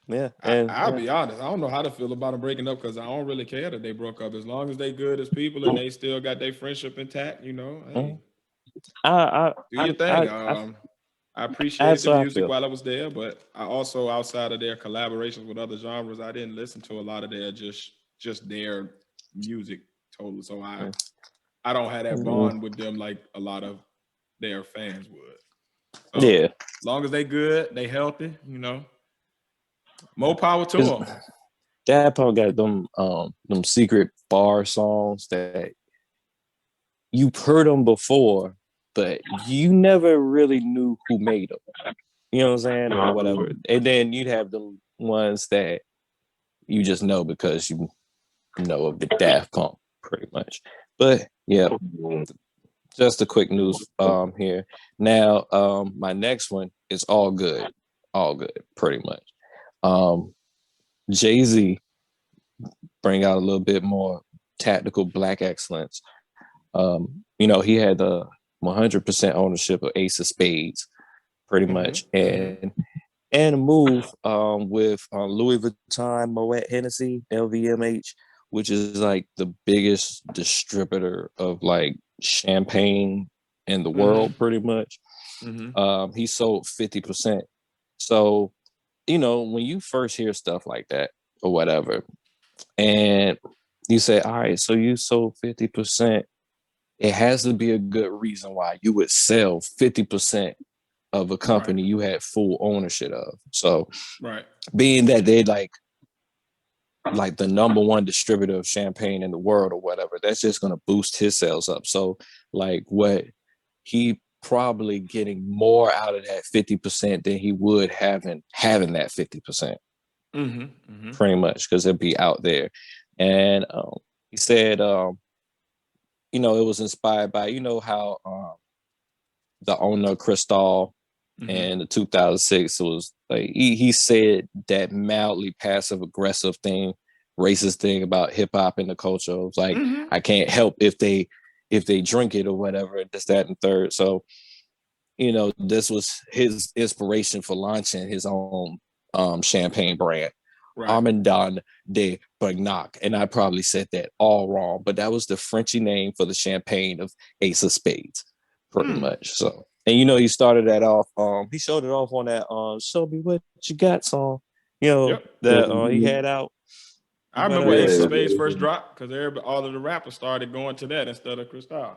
Yeah. I'll be honest. I don't know how to feel about them breaking up because I don't really care that they broke up. As long as they good as people and they still got their friendship intact, hey, do your thing. I appreciated the music while I was there, but I also, outside of their collaborations with other genres, I didn't listen to a lot of their just their music totally. So I don't have that bond with them like a lot of their fans would. So, as long as they good, they healthy, more power to them. Daft Punk got them secret bar songs that you've heard them before, but you never really knew who made them. You know what I'm saying? Or whatever. And then you'd have them ones that you just know because you know of the Daft Punk, pretty much. But yeah, just a quick news here. Now, my next one is all good, pretty much. Jay-Z bring out a little bit more tactical Black excellence. He had the 100% ownership of Ace of Spades, pretty much, and a move with Louis Vuitton Moet Hennessy LVMH, which is like the biggest distributor of like champagne in the world, pretty much. He sold 50%. So, when you first hear stuff like that or whatever, and you say, all right, so you sold 50%, it has to be a good reason why you would sell 50% of a company you had full ownership of. So being that they like the number one distributor of champagne in the world or whatever, that's just going to boost his sales up. So like what he probably getting more out of that 50% than he would having that 50%. pretty much, because it'd be out there. And he said, you know, it was inspired by, you know, how the owner Cristal in the 2006 was like he said that mildly passive aggressive thing, racist thing about hip hop and the culture. It was like I can't help if they drink it or whatever, this, that, and third. So, you know, this was his inspiration for launching his own champagne brand, Armandon de Bagnac. And I probably said that all wrong, but that was the Frenchy name for the champagne of Ace of Spades, pretty much. So, and you know, he started that off. He showed it off on that "Show Me What You Got" song. You know that he had out. I remember Ace of Spades first dropped because all of the rappers started going to that instead of Cristal.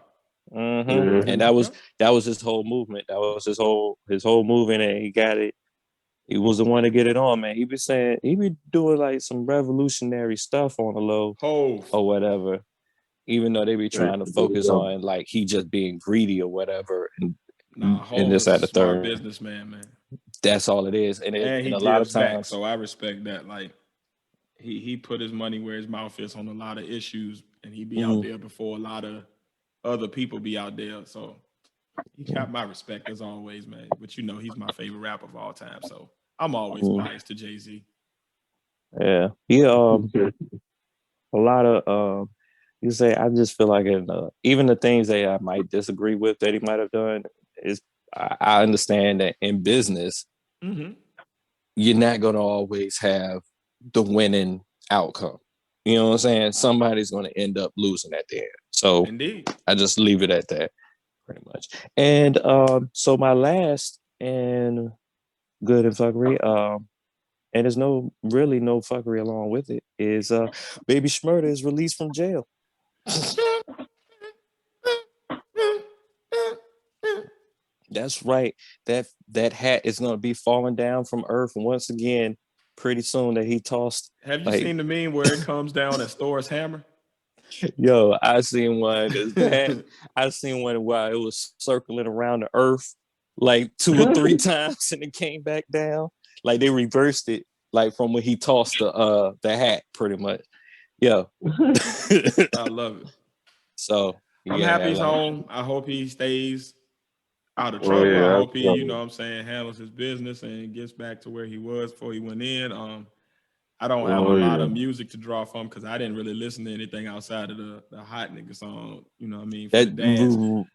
And that was his whole movement. That was his whole movement, and he got it. He was the one to get it on, man. He be doing like some revolutionary stuff on the low or whatever, even though they be trying to focus on like he just being greedy or whatever. And this at the third businessman, man. That's all it is. And he a lot of times, back, so I respect that. Like he put his money where his mouth is on a lot of issues, and he be out there before a lot of other people be out there. So he got my respect as always, man. But you know, he's my favorite rapper of all time. So I'm always biased to Jay-Z. Yeah. A lot of you say, I just feel like even the things that I might disagree with that he might have done is I understand that in business, you're not going to always have the winning outcome. You know what I'm saying? Somebody's going to end up losing at the end. So I just leave it at that, pretty much. And so my last and good and fuckery, and there's no fuckery along with it, is Baby Shmurda is released from jail. That's right. That hat is going to be falling down from earth once again pretty soon. That he tossed. Have you seen the meme where it comes down at Thor's hammer? Yo, I seen one. I seen one while it was circling around the earth like 2 or 3 times, and it came back down. Like they reversed it, like from when he tossed the hat, pretty much. Yeah, I love it. So I'm happy he's home. I hope he stays out of trouble. I hope he, you know what I'm saying, handles his business and gets back to where he was before he went in. I don't have a lot of music to draw from because I didn't really listen to anything outside of the hot nigga song. You know what I mean? For the dance.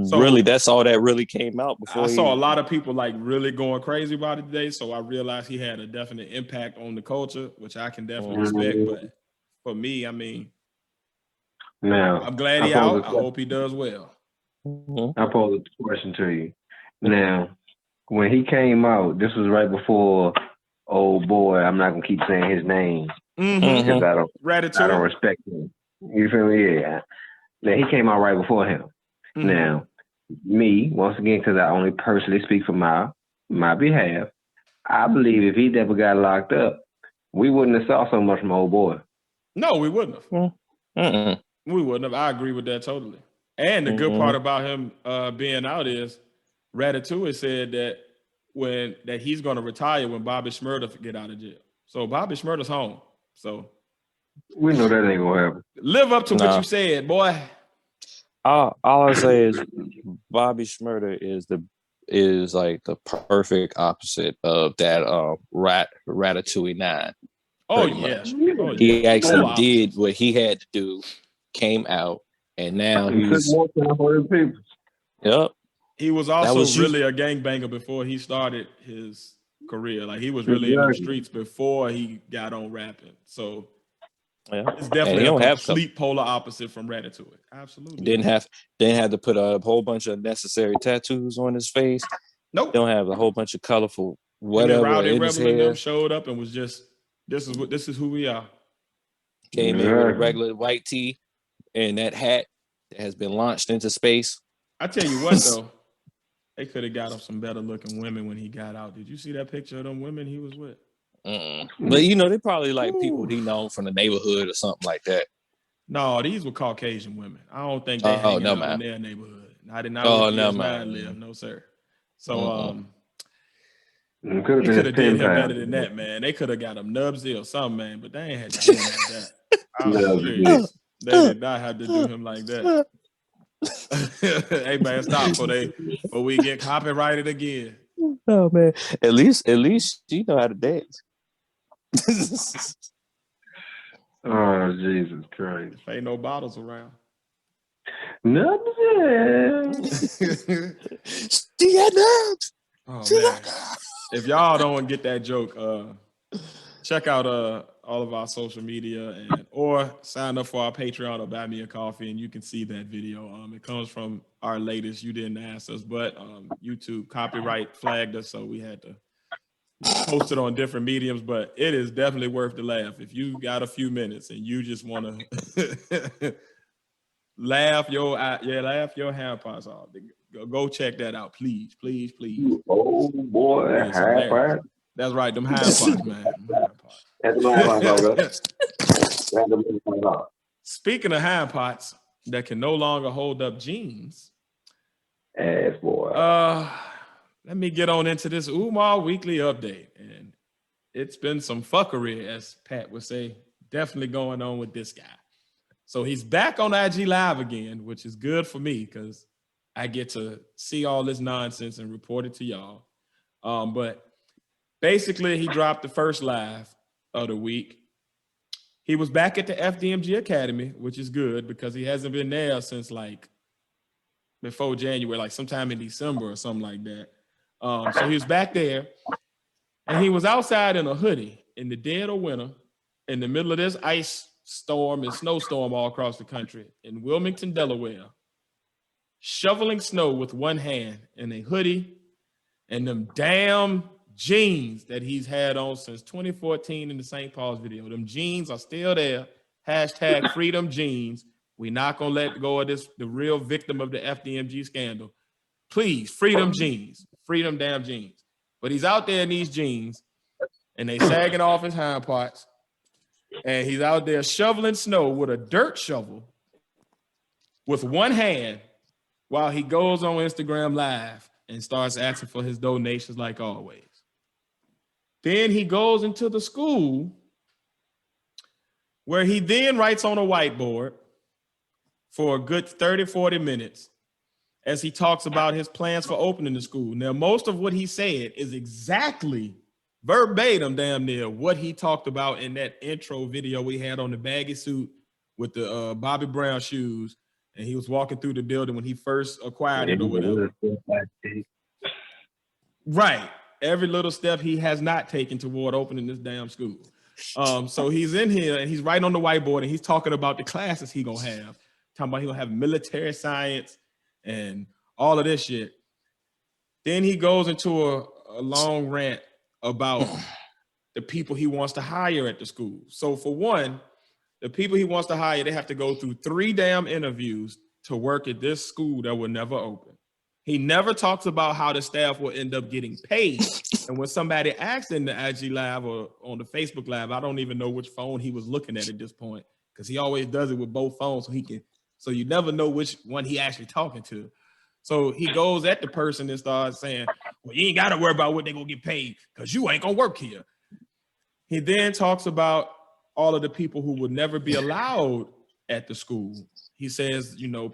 So, really, that's all that really came out before. I saw a lot of people like really going crazy about it today. So I realized he had a definite impact on the culture, which I can definitely respect. But for me, I mean, now I'm glad he's out. I hope he does well. I pose a question to you. Now, when he came out, this was right before old boy. I'm not gonna keep saying his name because I don't respect him. You feel me? Yeah. Now he came out right before him. Now, me once again, because I only personally speak for my behalf. I believe if he never got locked up, we wouldn't have saw so much from old boy. No, we wouldn't have. We wouldn't have. I agree with that totally. And the good part about him being out is Ratatouille said that he's going to retire when Bobby Shmurda get out of jail. So Bobby Shmurda's home. So we know that ain't gonna happen. Live up to what you said, boy. All I say is Bobby Shmurda is like the perfect opposite of that Ratatouille 9. Oh yeah. He actually did what he had to do, came out, and now he's more time for his people. Yep. He was also really a gangbanger before he started his career. Like he was really in the streets before he got on rapping. So it's definitely a complete polar opposite from Ratatouille. Absolutely. Didn't have to put a whole bunch of necessary tattoos on his face. Nope. Don't have a whole bunch of colorful whatever in his hair. Showed up and was just this is who we are. Came in with a regular white tee and that hat that has been launched into space. I tell you what though, they could have got him some better looking women when he got out. Did you see that picture of them women he was with? But you know, they probably like people he known from the neighborhood or something like that. No, these were Caucasian women. I don't think they hanging out in their neighborhood. I did not live. No, sir. So They could have did him better than that, man. They could have got him Nubsy or something, man, but they ain't had to do him like that. I'm serious. They did not have to do him like that. Hey man, stop before we get copyrighted again. Oh man. At least you know how to dance. Oh, Jesus Christ. There ain't no bottles around. Nothing. She got nuts. Oh man. If y'all don't get that joke, check out all of our social media or sign up for our Patreon or buy me a coffee and you can see that video. It comes from our latest You Didn't Ask Us, but YouTube copyright flagged us, so we had to post it on different mediums, but it is definitely worth the laugh. If you got a few minutes and you just want to laugh your hand parts off, go check that out, please. Oh boy, high part. That's right, them hand parts, man. That's my Speaking of hand pots that can no longer hold up jeans, ass boy. Let me get on into this Umar weekly update, and it's been some fuckery, as Pat would say, definitely going on with this guy. So he's back on IG Live again, which is good for me because I get to see all this nonsense and report it to y'all. But basically, he dropped the first live of the week. He was back at the FDMG Academy, which is good because he hasn't been there since like before January, like sometime in December or something like that. So he was back there and he was outside in a hoodie in the dead of winter in the middle of this ice storm and snowstorm all across the country in Wilmington, Delaware, shoveling snow with one hand in a hoodie and them damn jeans that he's had on since 2014 in the St. Paul's video. Them jeans are still there. Hashtag freedom jeans. We're not going to let go of this, the real victim of the FDMG scandal. Please, freedom jeans. Freedom damn jeans. But he's out there in these jeans and they sagging off his hind parts. And he's out there shoveling snow with a dirt shovel with one hand while he goes on Instagram Live and starts asking for his donations like always. Then he goes into the school where he then writes on a whiteboard for a good 30, 40 minutes as he talks about his plans for opening the school. Now, most of what he said is exactly verbatim, damn near, what he talked about in that intro video we had on the baggy suit with the Bobby Brown shoes. And he was walking through the building when he first acquired it or whatever. Right. Every little step he has not taken toward opening this damn school. So he's in here and he's writing on the whiteboard and he's talking about the classes he gonna have. Talking about he'll have military science and all of this shit. Then he goes into a long rant about the people he wants to hire at the school. So for one, the people he wants to hire, they have to go through 3 damn interviews to work at this school that will never open. He never talks about how the staff will end up getting paid. And when somebody asked in the IG Live or on the Facebook Live, I don't even know which phone he was looking at this point because he always does it with both phones so you never know which one he actually talking to. So he goes at the person and starts saying, well, you ain't got to worry about what they're going to get paid because you ain't going to work here. He then talks about all of the people who would never be allowed at the school. He says, you know,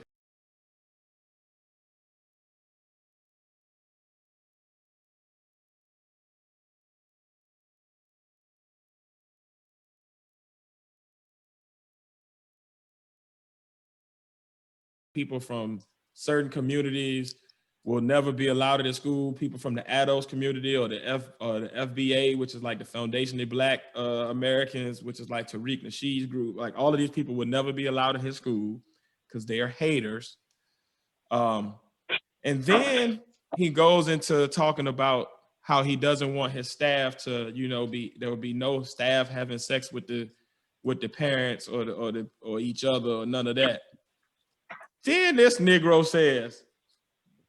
people from certain communities will never be allowed at the school. People from the ADOS community or the FBA, which is like the Foundation of Black Americans, which is like Tariq Nasheed's group. Like all of these people would never be allowed in his school because they are haters. And then he goes into talking about how he doesn't want his staff to, you know, there will be no staff having sex with the parents or each other or none of that. Then this Negro says,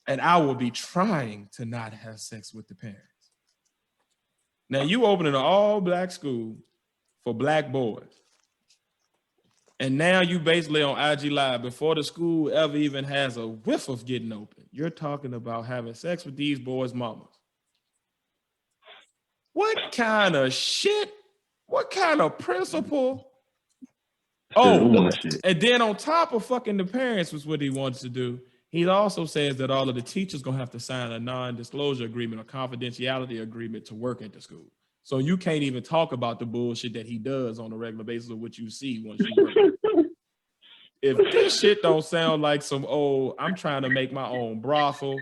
and I will be trying to not have sex with the parents. Now you opening an all-black school for black boys. And now you basically on IG Live before the school ever even has a whiff of getting open. You're talking about having sex with these boys' mamas. What kind of shit? What kind of principle? Oh, and then on top of fucking the parents was what he wants to do. He also says that all of the teachers gonna have to sign a non-disclosure agreement, a confidentiality agreement to work at the school. So you can't even talk about the bullshit that he does on a regular basis of what you see once you work. If this shit don't sound like some I'm trying to make my own brothel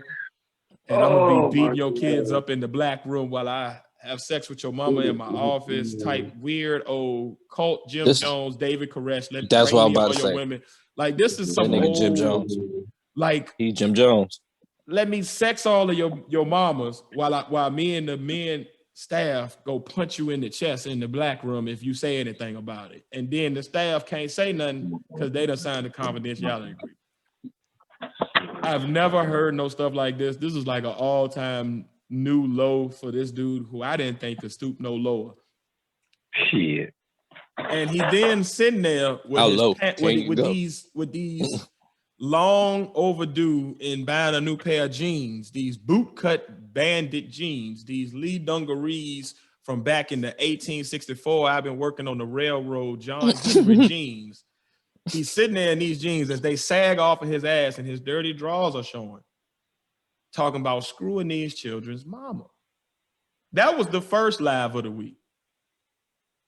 and I'm gonna be beating your kids up in the black room while I have sex with your mama in my office type weird old cult Jim Jones, David Koresh. That's what I'm about to say. Women. Like this is some nigga old Jim Jones. Like he Jim Jones. Let me sex all of your mamas while me and the men staff go punch you in the chest in the black room if you say anything about it. And then the staff can't say nothing because they done signed a confidentiality agreement. I've never heard no stuff like this. This is like an all-time new low for this dude who I didn't think could stoop no lower. Shit. And he then sitting there with these long overdue in buying a new pair of jeans, these boot-cut bandit jeans, these Lee dungarees from back in the 1864. I've been working on the railroad, John Henry jeans. He's sitting there in these jeans as they sag off of his ass and his dirty drawers are showing, talking about screwing these children's mama. That was the first live of the week.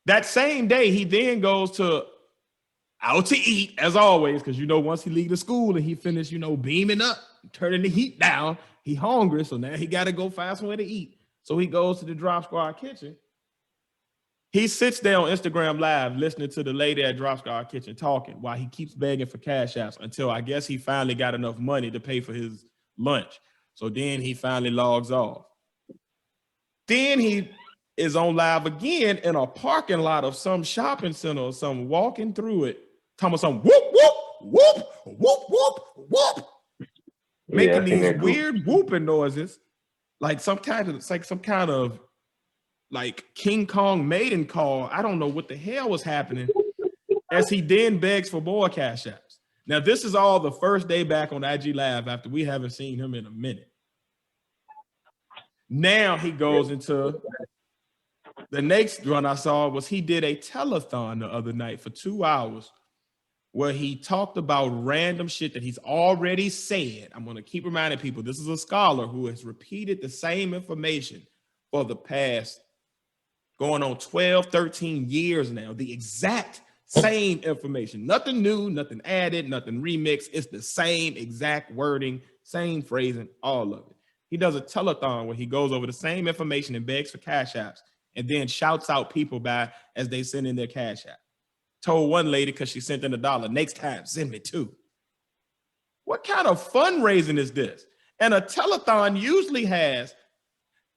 That same day, he then goes out to eat, as always, because, once he leave the school and he finished, beaming up, turning the heat down, he hungry, so now he got to go find somewhere to eat. So he goes to the Drop Squad kitchen. He sits there on Instagram Live listening to the lady at Drop Squad kitchen talking while he keeps begging for cash apps until I guess he finally got enough money to pay for his lunch. So then he finally logs off. Then he is on live again in a parking lot of some shopping center or something, walking through it, talking about some whoop, whoop, whoop, whoop, whoop, whoop, making these weird whooping noises, like some kind of like King Kong maiden call. I don't know what the hell was happening as he then begs for more cash apps. Now, this is all the first day back on IG Live after we haven't seen him in a minute. Now he goes into the next one I saw was he did a telethon the other night for 2 hours where he talked about random shit that he's already said. I'm going to keep reminding people, this is a scholar who has repeated the same information for the past going on 12, 13 years now, the exact same information, nothing new, nothing added, nothing remixed. It's the same exact wording, same phrasing, all of it. He does a telethon where he goes over the same information and begs for cash apps and then shouts out people as they send in their cash app. Told one lady because she sent in $1, next time, send me 2. What kind of fundraising is this? And a telethon usually has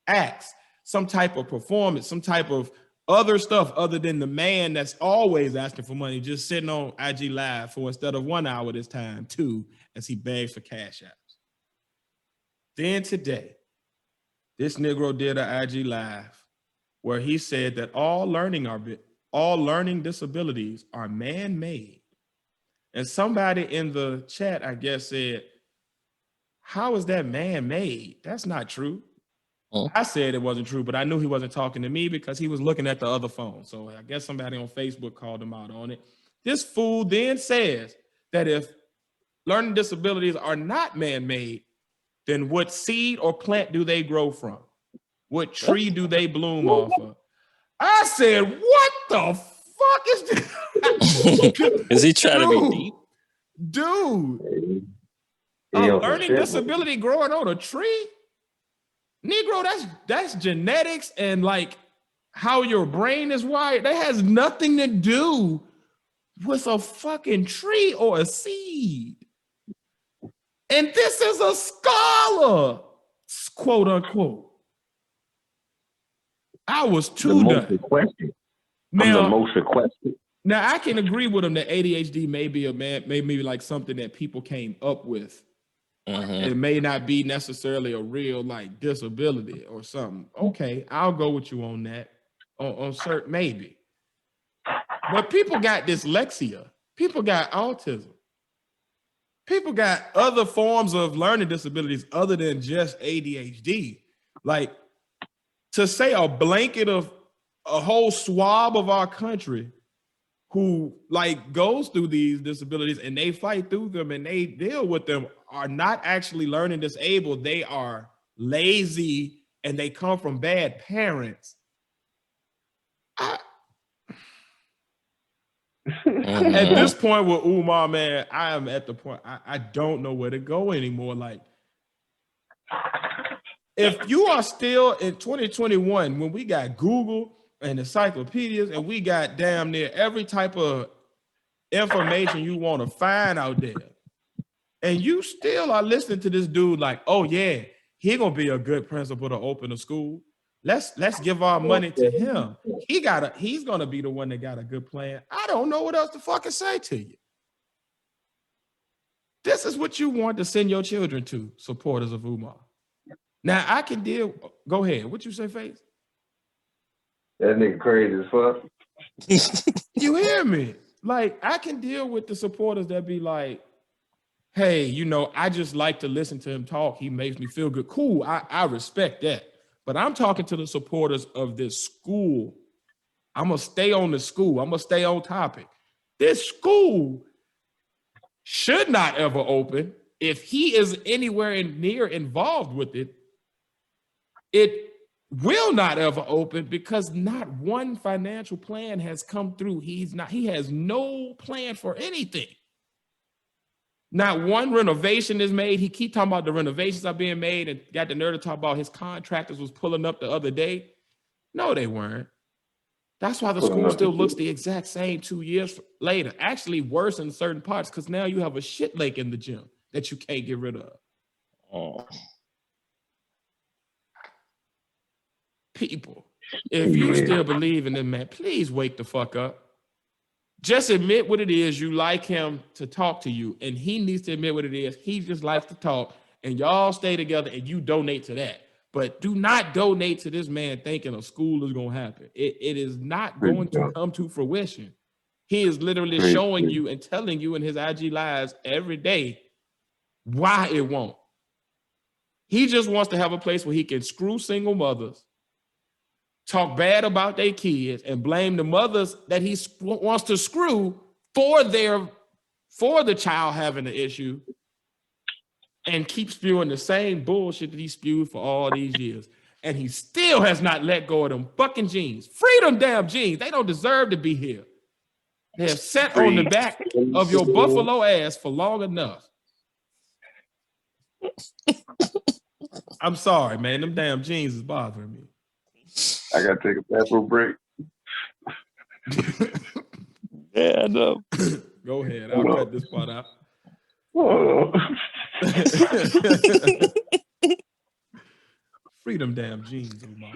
acts, some type of performance, some type of other stuff other than the man that's always asking for money, just sitting on IG Live for instead of 1 hour this time, 2, as he begs for cash apps. Then today, this Negro did an IG Live where he said that all learning disabilities are man-made. And somebody in the chat, I guess, said, how is that man-made? That's not true. I said it wasn't true, but I knew he wasn't talking to me because he was looking at the other phone. So I guess somebody on Facebook called him out on it. This fool then says that if learning disabilities are not man-made, then what seed or plant do they grow from? What tree do they bloom off of? I said, what the fuck is this? Is he trying to be deep? Dude, a learning disability growing on a tree? Negro, that's genetics and like how your brain is wired. That has nothing to do with a fucking tree or a seed. And this is a scholar, quote unquote. I was too done. I'm the most requested. Now I can agree with him that ADHD may be maybe like something that people came up with. It may not be necessarily a real like disability or something. Okay, I'll go with you on that. On certain maybe. But people got dyslexia. People got autism. People got other forms of learning disabilities other than just ADHD. Like to say a blanket of a whole swab of our country who like goes through these disabilities and they fight through them and they deal with them are not actually learning disabled. They are lazy and they come from bad parents. At this point with Umar, man, I am at the point I don't know where to go anymore. Like, if you are still in 2021 when we got Google and encyclopedias and we got damn near every type of information you want to find out there, and you still are listening to this dude like, oh yeah, he gonna be a good principal to open a school. Let's give our money to him. He's gonna be the one that got a good plan. I don't know what else to fucking say to you. This is what you want to send your children to, supporters of Umar. Now I can deal. Go ahead. What you say, Face? That nigga crazy as fuck. You hear me? Like, I can deal with the supporters that be like, hey, you know, I just like to listen to him talk. He makes me feel good. Cool. I respect that. But I'm talking to the supporters of this school. I'm going to stay on the school. I'm going to stay on topic. This school should not ever open. If he is anywhere near involved with it, it will not ever open because not one financial plan has come through. He has no plan for anything. Not one renovation is made. He keep talking about the renovations are being made and got the nerve to talk about his contractors was pulling up the other day. No, they weren't. That's why the school still looks the exact same 2 years later. Actually worse in certain parts because now you have a shit lake in the gym that you can't get rid of. Oh. People, if you still believe in him, man, please wake the fuck up. Just admit what it is. You like him to talk to you, and he needs to admit what it is. He just likes to talk, and y'all stay together, and you donate to that. But do not donate to this man thinking a school is going to happen. It is not going to come to fruition. He is literally showing you and telling you in his IG lives every day why it won't. He just wants to have a place where he can screw single mothers, talk bad about their kids, and blame the mothers that he wants to screw for the child having an issue, and keep spewing the same bullshit that he spewed for all these years. And he still has not let go of them fucking jeans. Free them damn jeans. They don't deserve to be here. They have sat on the back of your buffalo ass for long enough. I'm sorry, man. Them damn jeans is bothering me. I gotta take a bathroom break. Yeah, I know. Go ahead. I'll cut this part out. Freedom damn jeans, Umar.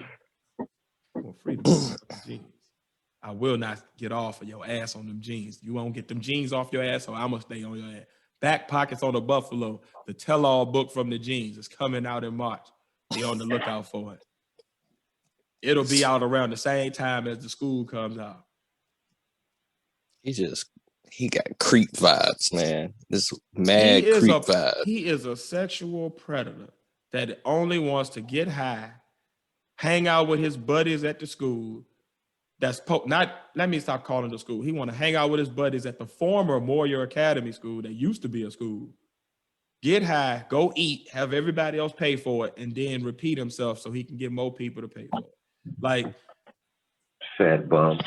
Well, freedom damn jeans. I will not get off of your ass on them jeans. You won't get them jeans off your ass, so I'm gonna stay on your ass. Back Pockets on the Buffalo, the tell-all book from the jeans is coming out in March. Be on the lookout for it. It'll be out around the same time as the school comes out. He got creep vibes, man. This mad creep vibes. He is a sexual predator that only wants to get high, hang out with his buddies at the school. Let me stop calling the school. He want to hang out with his buddies at the former Moyer Academy school that used to be a school. Get high, go eat, have everybody else pay for it, and then repeat himself so he can get more people to pay for it. Like, fat bum.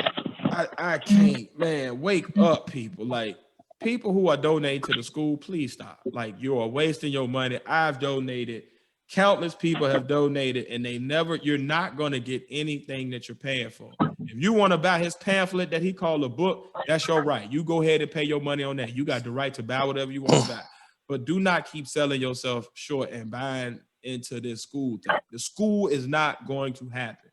I can't, man. Wake up, people. Like, people who are donating to the school, please stop. Like, you are wasting your money. I've donated. Countless people have donated, and you're not going to get anything that you're paying for. If you want to buy his pamphlet that he called a book, that's your right. You go ahead and pay your money on that. You got the right to buy whatever you want to buy. But do not keep selling yourself short and buying into this school thing. The school is not going to happen.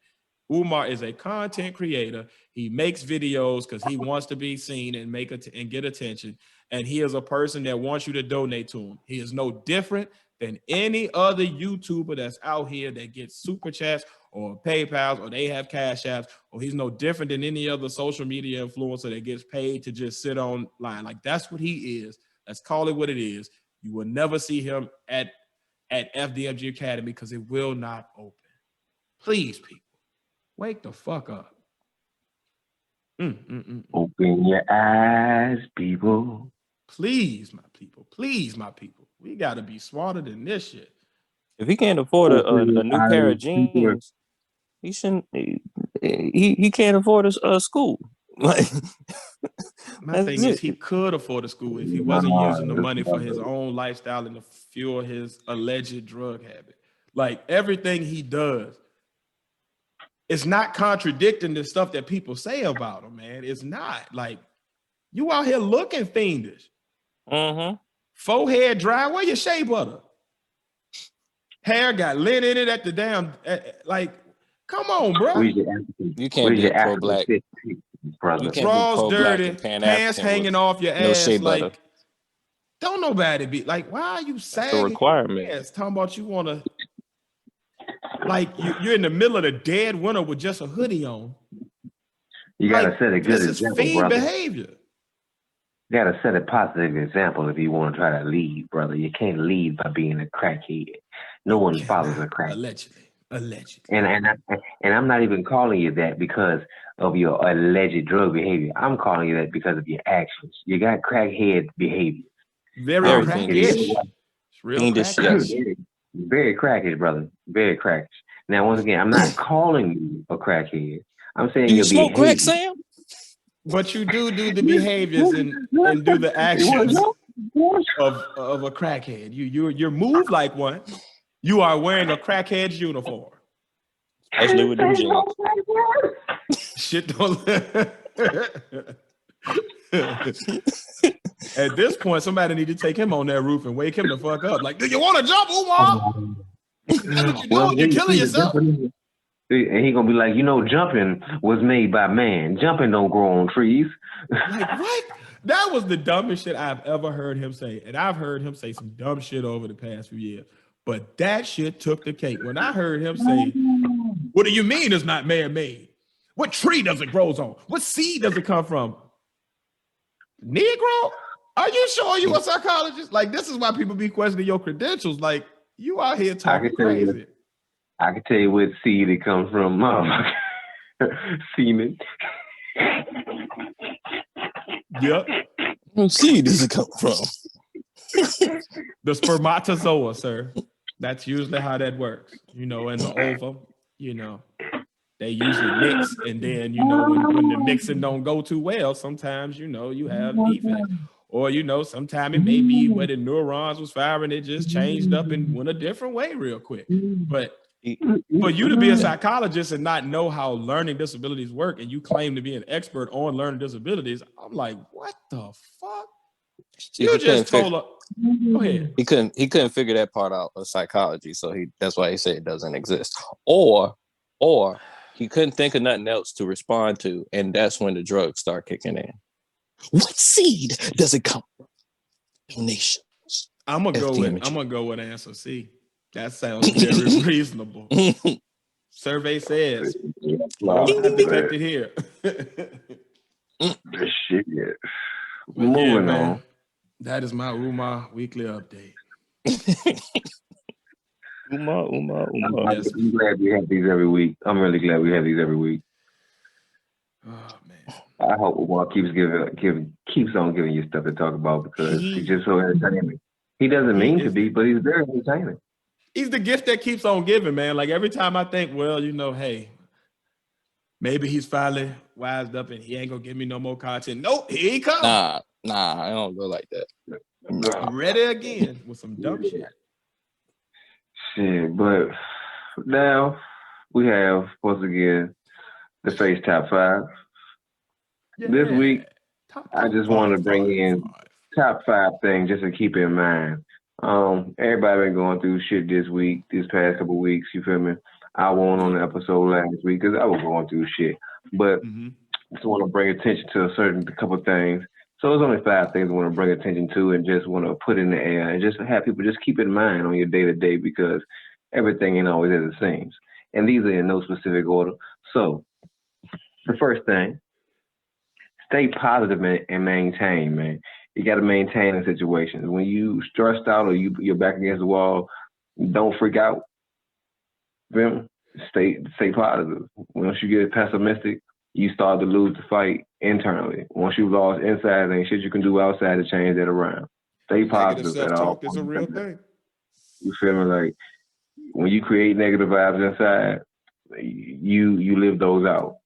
Umar is a content creator. He makes videos because he wants to be seen and and get attention. And he is a person that wants you to donate to him. He is no different than any other YouTuber that's out here that gets super chats or PayPals or they have cash apps, or he's no different than any other social media influencer that gets paid to just sit online. Like, that's what he is. Let's call it what it is. You will never see him at FDMG Academy because it will not open. Please, people. Wake the fuck up. Open your eyes, people. Please, my people. Please, my people. We got to be smarter than this shit. If he can't afford a new pair of jeans, he shouldn't. He can't afford a school. Like, my thing is, he could afford a school if he wasn't using the money for his own lifestyle and to fuel his alleged drug habit. Like everything he does, it's not contradicting the stuff that people say about him, man. It's not. Like, you out here looking fiendish. Forehead dry. Where your shea butter? Hair got lint in it at the damn. Like, come on, bro. You can't be a pro-black. Brother. Drawers dirty, pants hanging off your ass. No shea like, butter. Don't nobody be like, why are you sagging? That's a requirement. Yes, talking about you want to. Like you're in the middle of the dead winter with just a hoodie on. You gotta set a good example, this is fiend behavior. You gotta set a positive example if you want to try to lead, brother. You can't lead by being a crackhead. No one follows a crackhead. Allegedly. And I'm not even calling you that because of your alleged drug behavior. I'm calling you that because of your actions. You got crackhead behavior. Very crackish. It's real crackish. Very crackish, brother. Very crackish. Now, once again, I'm not calling you a crackhead. I'm saying you smoke crack, Sam? But you do the behaviors and do the actions of a crackhead. You move like one. You are wearing a crackhead's uniform. Especially with them jeans. Shit don't. At this point, somebody need to take him on that roof and wake him the fuck up. Like, do you want to jump, Umar? That's what you doing. You're killing yourself. And he gonna be like, jumping was made by man. Jumping don't grow on trees. Like, what? That was the dumbest shit I've ever heard him say. And I've heard him say some dumb shit over the past few years. But that shit took the cake. When I heard him say, what do you mean it's not man-made? What tree does it grow on? What seed does it come from? Negro? Are you sure you a psychologist? Like, this is why people be questioning your credentials. Like, you out here talking crazy. I can tell you what seed it comes from. Semen. Yep. What seed does it come from? The spermatozoa, sir. That's usually how that works. In the ovum, they usually mix. And then, when the mixing don't go too well, sometimes, you have defects. Or, sometimes it may be where the neurons was firing, it just changed up and went a different way real quick. But for you to be a psychologist and not know how learning disabilities work, and you claim to be an expert on learning disabilities, I'm like, what the fuck? You just told her. Go ahead. He couldn't figure that part out of psychology, so that's why he said it doesn't exist. Or he couldn't think of nothing else to respond to, and that's when the drugs start kicking in. What seed does it come from? Donations. I'm gonna go with answer C. That sounds very reasonable. Survey says detected here. Shit. Moving on. That is my Umar weekly update. Umar. I'm glad we have these every week. I'm really glad we have these every week. Oh man. I hope Umar keeps on giving you stuff to talk about because he's just so entertaining. He doesn't mean to be, but he's very entertaining. He's the gift that keeps on giving, man. Like every time I think, well, hey, maybe he's finally wised up and he ain't gonna give me no more content. Nope, here he comes. Nah, I don't go like that. I'm ready again with some dumb shit. Shit, but now we have once again the Face Top 5. Yeah. This week, I just want to bring in top 5 things just to keep in mind. Everybody been going through shit this past couple weeks, you feel me? I wasn't on the episode last week because I was going through shit. But just want to bring attention to a couple things. So there's only 5 things I want to bring attention to and just want to put in the air and just have people just keep in mind on your day-to-day because everything ain't always as it seems. And these are in no specific order. So the first thing, stay positive and maintain, man. You got to maintain the situation. When you stressed out or you're back against the wall, don't freak out. stay positive. Once you get pessimistic, you start to lose the fight internally. Once you've lost inside, there ain't shit you can do outside to change that around. Stay positive at all. Self-talk is a real thing. You feel me? Like when you create negative vibes inside, you live those out.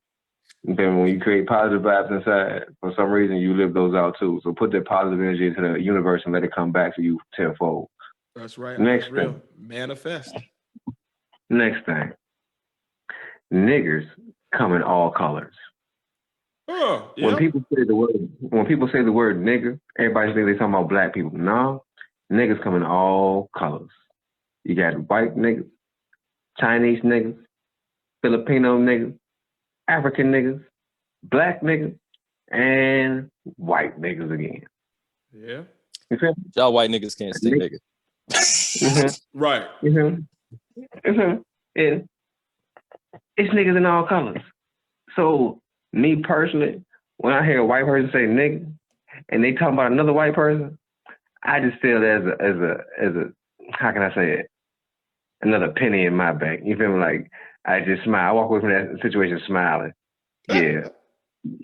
And then when you create positive vibes inside, for some reason you live those out too. So put that positive energy into the universe and let it come back to you tenfold. That's right. Next That's real. thing. Manifest. Next thing. Niggers come in all colors. Oh, yeah. When people say the word nigger, everybody think they talking about black people. No, niggas come in all colors. You got white niggas, Chinese niggas, Filipino niggas, African niggas, black niggas, and white niggas again. Yeah. You feel me? Y'all white niggas can't stay niggas. Mm-hmm. Right. Mm-hmm. Mm-hmm. Yeah. It's niggas in all colors. So me personally, when I hear a white person say nigga and they talk about another white person, I just feel as a how can I say it? Another penny in my bank. You feel me? Like I just smile. I walk away from that situation smiling. Yeah.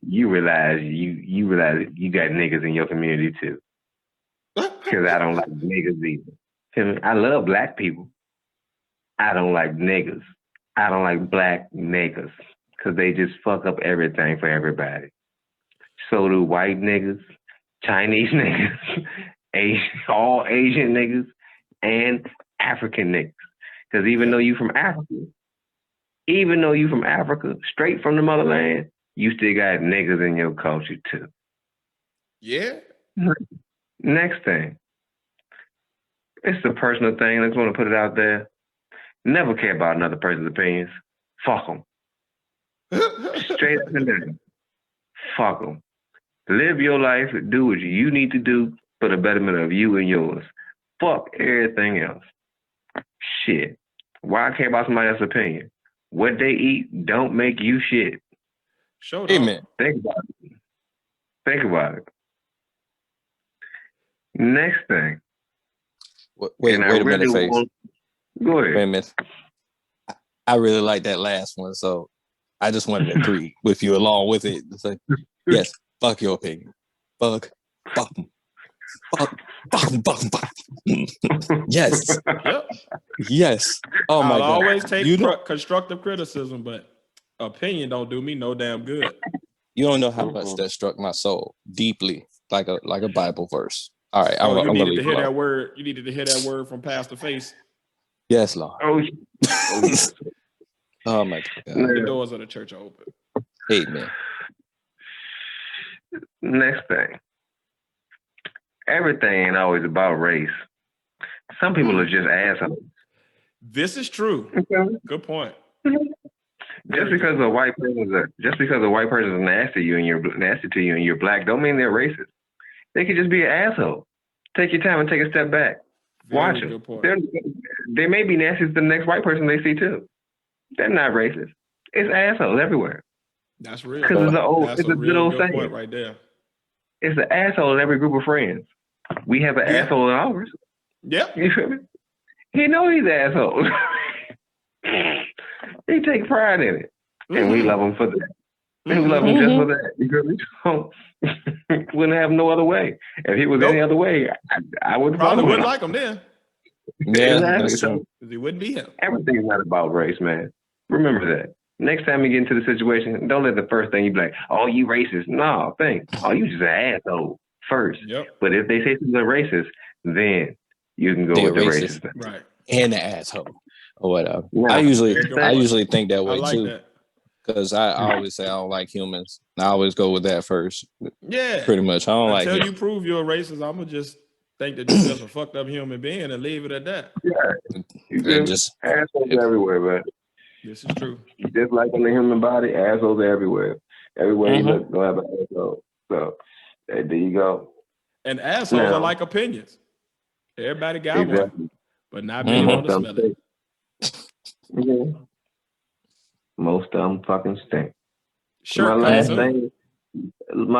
You realize you got niggas in your community too. Because I don't like niggas either. Feel me? I love black people. I don't like niggas. I don't like black niggas. Because they just fuck up everything for everybody. So do white niggas, Chinese niggas, all Asian niggas, and African niggas. Because even though you from Africa, straight from the motherland, you still got niggas in your culture too. Yeah. Next thing. It's a personal thing. I just want to put it out there. Never care about another person's opinions. Fuck them. Straight up and down. Fuck them. Live your life. Do what you need to do for the betterment of you and yours. Fuck everything else. Shit. Why care about somebody else's opinion? What they eat don't make you shit. Show Amen. Think about it. Think about it. Next thing. Wait a minute, Face. Go ahead. Wait a minute. I really like that last one, so I just wanted to agree with you along with it. It's like, yes, fuck your opinion. Fuck. Yes. Yep. Yes. Oh my I'll God. always take constructive criticism, but opinion don't do me no damn good. You don't know how much that struck my soul deeply, like a Bible verse. All right, Oh, I'm you gonna needed to hear leave it that alone. word. You needed to hear that word from Pastor Face. Yes, Lord. Oh my God. The doors of the church are open. Amen. Next thing. Everything ain't always about race. Some people are just assholes. This is true. Good point. Just because a white person is nasty to you and you're black, don't mean they're racist. They could just be an asshole. Take your time and take a step back. Watch them. They may be nasty to the next white person they see too. They're not racist. It's assholes everywhere. That's real. Because it's a good old saying. Point right there. It's an asshole in every group of friends. We have an asshole in ours. Yep. You feel me? He knows he's an asshole. He take pride in it. And we love him for that. And we love him just for that. You feel me? So, wouldn't have no other way. If he was any other way, I would probably wouldn't like him then. Yeah, exactly. that's true. He wouldn't be him. Everything's not about race, man. Remember that. Next time you get into the situation, don't let the first thing you be like, oh, you racist. No, you just an asshole first. Yep. But if they say something racist, then you can go with the racist thing. Right. And the asshole or whatever. Yeah. I usually think that way like too. That. Because I always say I don't like humans. I always go with that first. Yeah. Pretty much. I don't Until like you prove you're a racist, I'm gonna just think that you're just a fucked up human being and leave it at that. Yeah. Assholes everywhere, man. This is true. Just like in the human body, assholes are everywhere. Everywhere you look, you'll have an asshole. So there you go. And assholes are like opinions. Everybody got one, but not being able to smell it. Yeah. Most of them fucking stink. Sure. My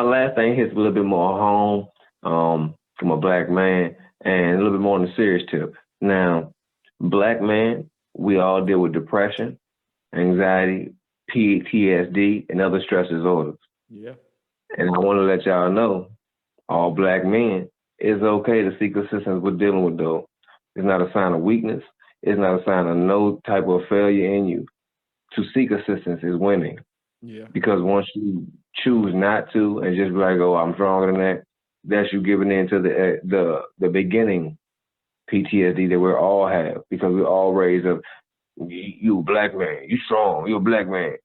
last thing hits a little bit more home from a black man and a little bit more on the serious tip. Now, black man, we all deal with depression. anxiety, PTSD, and other stress disorders. Yeah. And I want to let y'all know, all black men, it's okay to seek assistance with dealing with those. It's not a sign of weakness. It's not a sign of no type of failure in you. To seek assistance is winning. Yeah. Because once you choose not to and just be like, oh, I'm stronger than that, that's you giving in to the beginning PTSD that we all have, because we're all raised up, you a black man, you strong, you're a black man.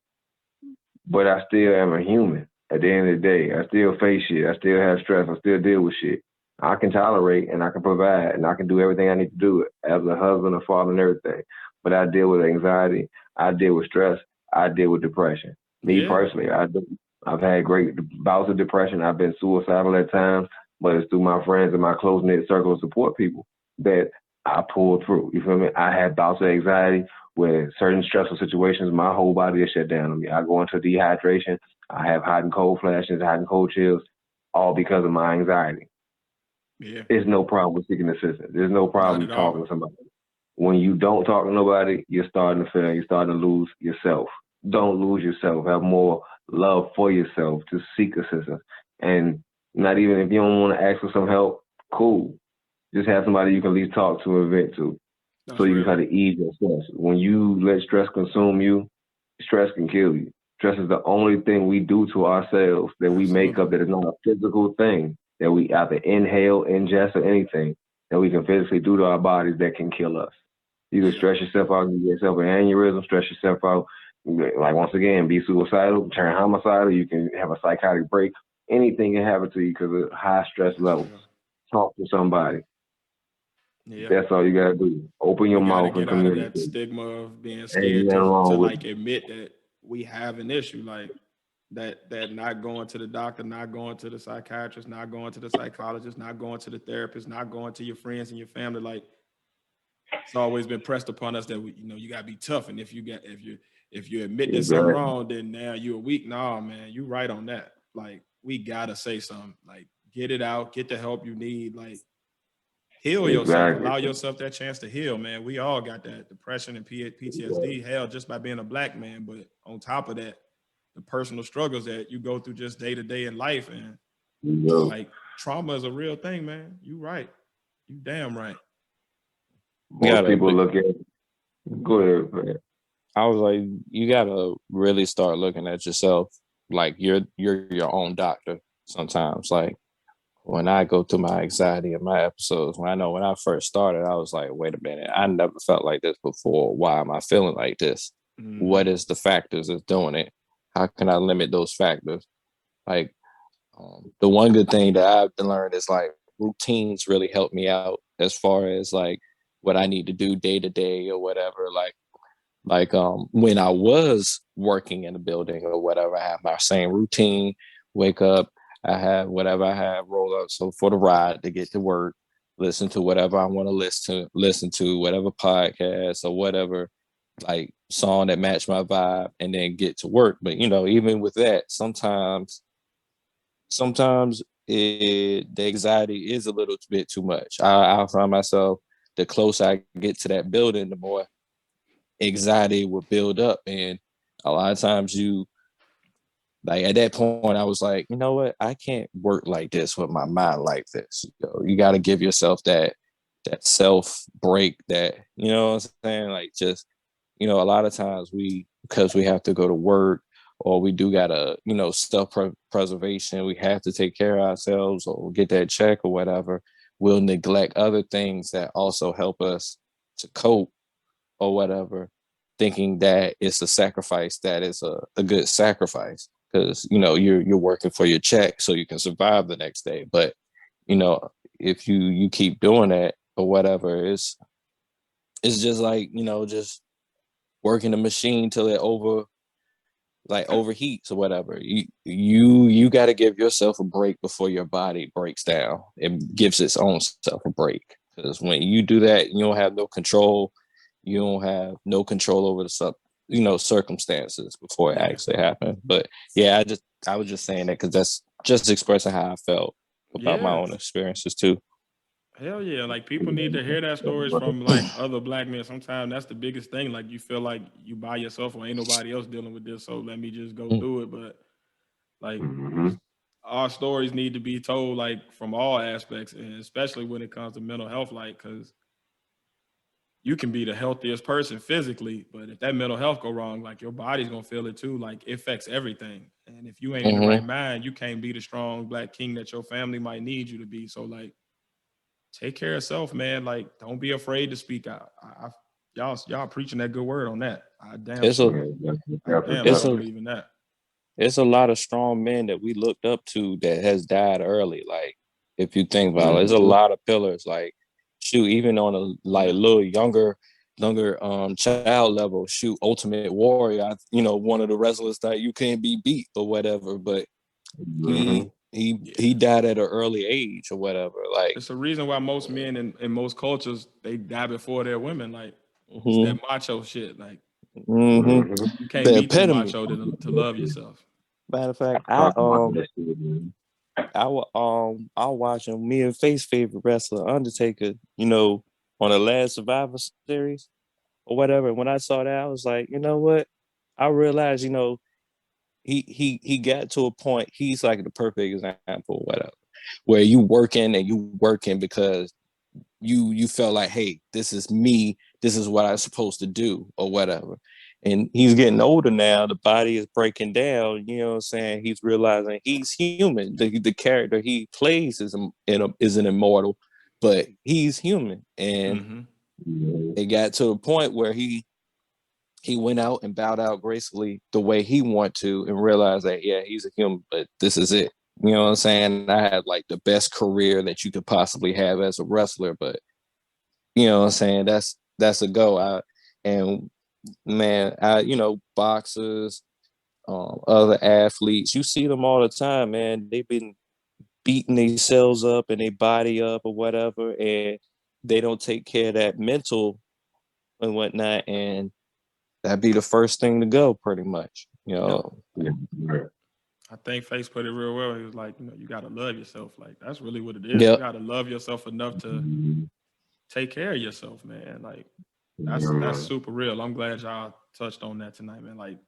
But I still am a human. At the end of the day, I still face shit. I still have stress. I still deal with shit. I can tolerate and I can provide and I can do everything I need to do as a husband, a father, and everything. But I deal with anxiety. I deal with stress. I deal with depression. Me personally, I've had great bouts of depression. I've been suicidal at times, but it's through my friends and my close-knit circle of support people that I pulled through. You feel me? I had bouts of anxiety where certain stressful situations, my whole body is shut down on me. I go into dehydration. I have hot and cold flashes, hot and cold chills, all because of my anxiety. Yeah. There's no problem with seeking assistance. There's no problem talking to somebody. When you don't talk to nobody, you're starting to fail. You're starting to lose yourself. Don't lose yourself. Have more love for yourself to seek assistance. And not even if you don't want to ask for some help, cool. Just have somebody you can at least talk to and vent to. So you can try to ease your stress. When you let stress consume you, stress can kill you. Stress is the only thing we do to ourselves that we make up that is not a physical thing that we either inhale, ingest, or anything that we can physically do to our bodies that can kill us. You can stress yourself out, give yourself an aneurysm, stress yourself out, like once again, be suicidal, turn homicidal, you can have a psychotic break. Anything can happen to you because of high stress levels. Talk to somebody. Yeah. That's all you gotta do. Open your mouth and communicate. Out of that stigma of being scared to like admit that we have an issue, like that not going to the doctor, not going to the psychiatrist, not going to the psychologist, not going to the therapist, not going to your friends and your family. Like it's always been pressed upon us that you gotta be tough, and if you admit that something wrong, then now you're weak. No, man, you right on that. Like we gotta say something. Like get it out, get the help you need. Like heal yourself. Allow yourself that chance to heal, man. We all got that depression and PTSD, hell, just by being a black man. But on top of that, the personal struggles that you go through just day to day in life, and like trauma is a real thing, man. You right. You damn right. Most people look at it. Go ahead, man. I was like, you gotta really start looking at yourself like you're your own doctor sometimes. Like when I go through my anxiety and my episodes, when I first started, I was like, wait a minute, I never felt like this before. Why am I feeling like this? What is the factors that's doing it? How can I limit those factors? Like the one good thing that I've learned is like routines really help me out as far as like what I need to do day to day or whatever. Like when I was working in a building or whatever, I have my same routine, wake up, I have whatever I have roll up. So for the ride to get to work, listen to whatever I want to listen to whatever podcast or whatever like song that match my vibe, and then get to work. But even with that, sometimes the anxiety is a little bit too much. I find myself, the closer I get to that building, the more anxiety will build up, and a lot of times like at that point I was like, you know what, I can't work like this with my mind like this. You got to give yourself that self break, that what I'm saying, like just a lot of times because we have to go to work, or we do gotta self preservation, we have to take care of ourselves or get that check or whatever, we'll neglect other things that also help us to cope or whatever, thinking that it's a sacrifice that is a good sacrifice, because you're working for your check so you can survive the next day. But if you keep doing that or whatever, it's just like just working the machine till it overheats or whatever. You got to give yourself a break before your body breaks down. It gives its own self a break, because when you do that, you don't have no control. You don't have no control over the circumstances before it actually happened. But yeah, I was just saying that because that's just expressing how I felt about my own experiences too. Hell yeah. Like people need to hear that stories from like other black men. Sometimes that's the biggest thing. Like you feel like you by yourself or ain't nobody else dealing with this. So let me just go through it. But like our stories need to be told like from all aspects, and especially when it comes to mental health, like because you can be the healthiest person physically, but if that mental health go wrong, like your body's gonna feel it too. Like it affects everything. And if you ain't in the right mind, you can't be the strong black king that your family might need you to be. So like take care of self, man. Like don't be afraid to speak out. Y'all preaching that good word on that. I damn sure believe in that. It's a lot of strong men that we looked up to that has died early. Like if you think about it, there's a lot of pillars. Like shoot, even on a like little younger child level, shoot, Ultimate Warrior, one of the wrestlers that you can't be beat or whatever, but he died at an early age or whatever. Like it's a reason why most men in most cultures they die before their women. Like it's that macho shit. Like you can't be too macho to love yourself. Matter of fact, I'll watch him. Me and Faith's favorite wrestler, Undertaker, on the last Survivor Series or whatever. When I saw that, I was like, you know what? I realized, he got to a point. He's like the perfect example, whatever, where you working because you felt like, hey, this is me. This is what I'm supposed to do or whatever. And he's getting older now. The body is breaking down. You know what I'm saying? He's realizing he's human. The character he plays is an immortal, but he's human. And it got to a point where he went out and bowed out gracefully the way he wanted to and realized that, yeah, he's a human, but this is it. You know what I'm saying? I had like the best career that you could possibly have as a wrestler, but you know what I'm saying? That's a go. Boxers, other athletes, you see them all the time, man. They've been beating themselves up and their body up or whatever, and they don't take care of that mental and whatnot, and that'd be the first thing to go, pretty much. I think Face put it real well. He was like, you gotta love yourself. Like that's really what it is. You gotta love yourself enough to take care of yourself, man. Like that's super real. I'm glad y'all touched on that tonight, man. Like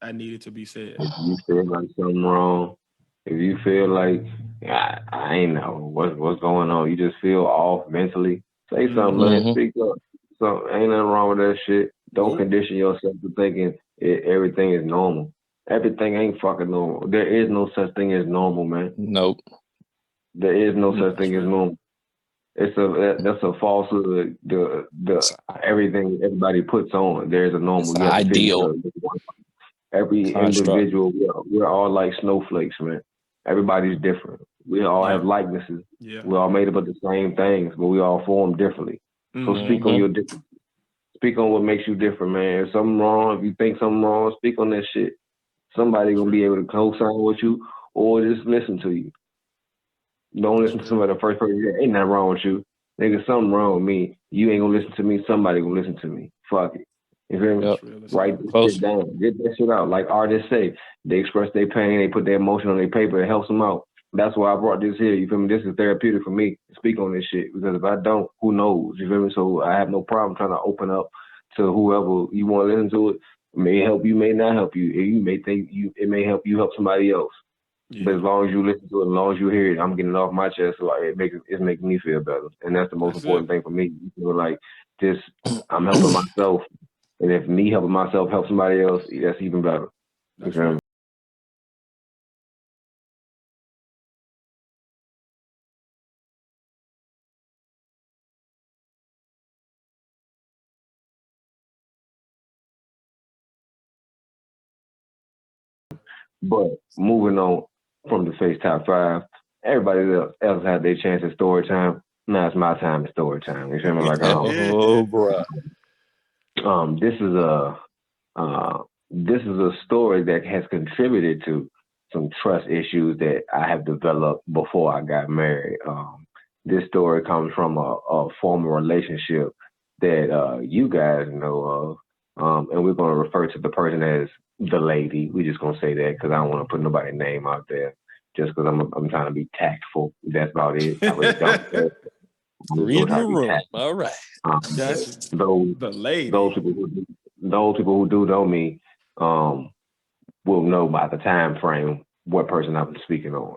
that needed to be said. If you feel like something wrong, if you feel like I ain't know what's going on, you just feel off mentally, say something, man. Speak up. So ain't nothing wrong with that shit. Don't condition yourself to thinking everything is normal. Everything ain't fucking normal. There is no such thing as normal, man. Nope. There is no such thing as normal. That's a falsehood. Everything everybody puts on. There's a normal. It's ideal. Every individual, we're all like snowflakes, man. Everybody's different. We all have likenesses. Yeah. We're all made up of the same things, but we all form differently. So speak on your difference. Speak on what makes you different, man. If something wrong, if you think something wrong, speak on that shit. Somebody gonna be able to co-sign with you or just listen to you. Don't listen to somebody the first person. Ain't nothing wrong with you. Nigga, something wrong with me. You ain't gonna listen to me. Somebody gonna listen to me. Fuck it. You feel me? Write this shit down. Get that shit out. Like artists say, they express their pain. They put their emotion on their paper. It helps them out. That's why I brought this here. You feel me? This is therapeutic for me to speak on this shit. Because if I don't, who knows? You feel me? So I have no problem trying to open up to whoever you want to listen to it. It may help you, may not help you. You may think it may help you help somebody else. Yeah. But as long as you listen to it, as long as you hear it, I'm getting it off my chest. So like, it's making me feel better. And that's the most important thing for me. You feel like I'm helping myself. And if me helping myself help somebody else, that's even better. That's right. But moving on from the Face Top 5, everybody else had their chance at story time. Now it's my time at story time. You feel me? Like, bro. This is a story that has contributed to some trust issues that I have developed before I got married. This story comes from a former relationship that you guys know of, and we're going to refer to the person as the lady. We're just going to say that because I don't want to put nobody's name out there just because I'm trying to be tactful. That's about it. I really don't care. Read the room. All right. Gotcha. Those The lady. those people who do know me will know by the time frame what person I'm speaking on.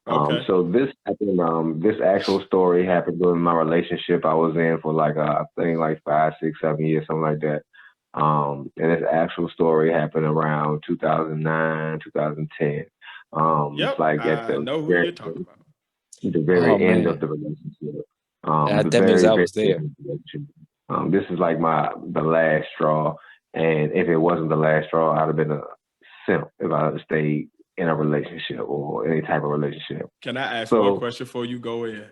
Okay. So this happened, this actual story happened during my relationship I was in for like I think like 5, 6, 7 years, something like that. And this actual story happened around 2009, 2010. It's like at I know who you're talking about. The very end of the relationship. That means I was there. This is like the last straw, and if it wasn't the last straw, I'd have been a simp if I had stayed in a relationship or any type of relationship. Can I ask one question before you go in?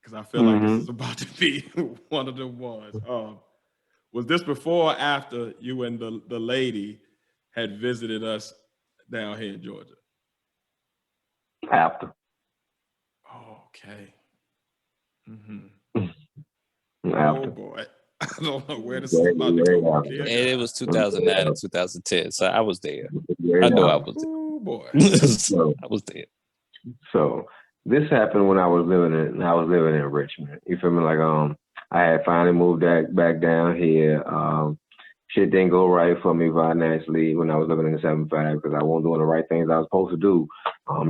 Because I feel like this is about to be one of the ones. Was this before or after you and the lady had visited us down here in Georgia? After. Okay. After. Oh boy. I don't know where this is about to go. And it was 2009 and 2010, so I was there. I know I was there. Oh boy. I was there. So this happened when I was living in Richmond. You feel me? Like I had finally moved back down here. Shit didn't go right for me financially when I was living in the 7-5 because I wasn't doing the right things I was supposed to do.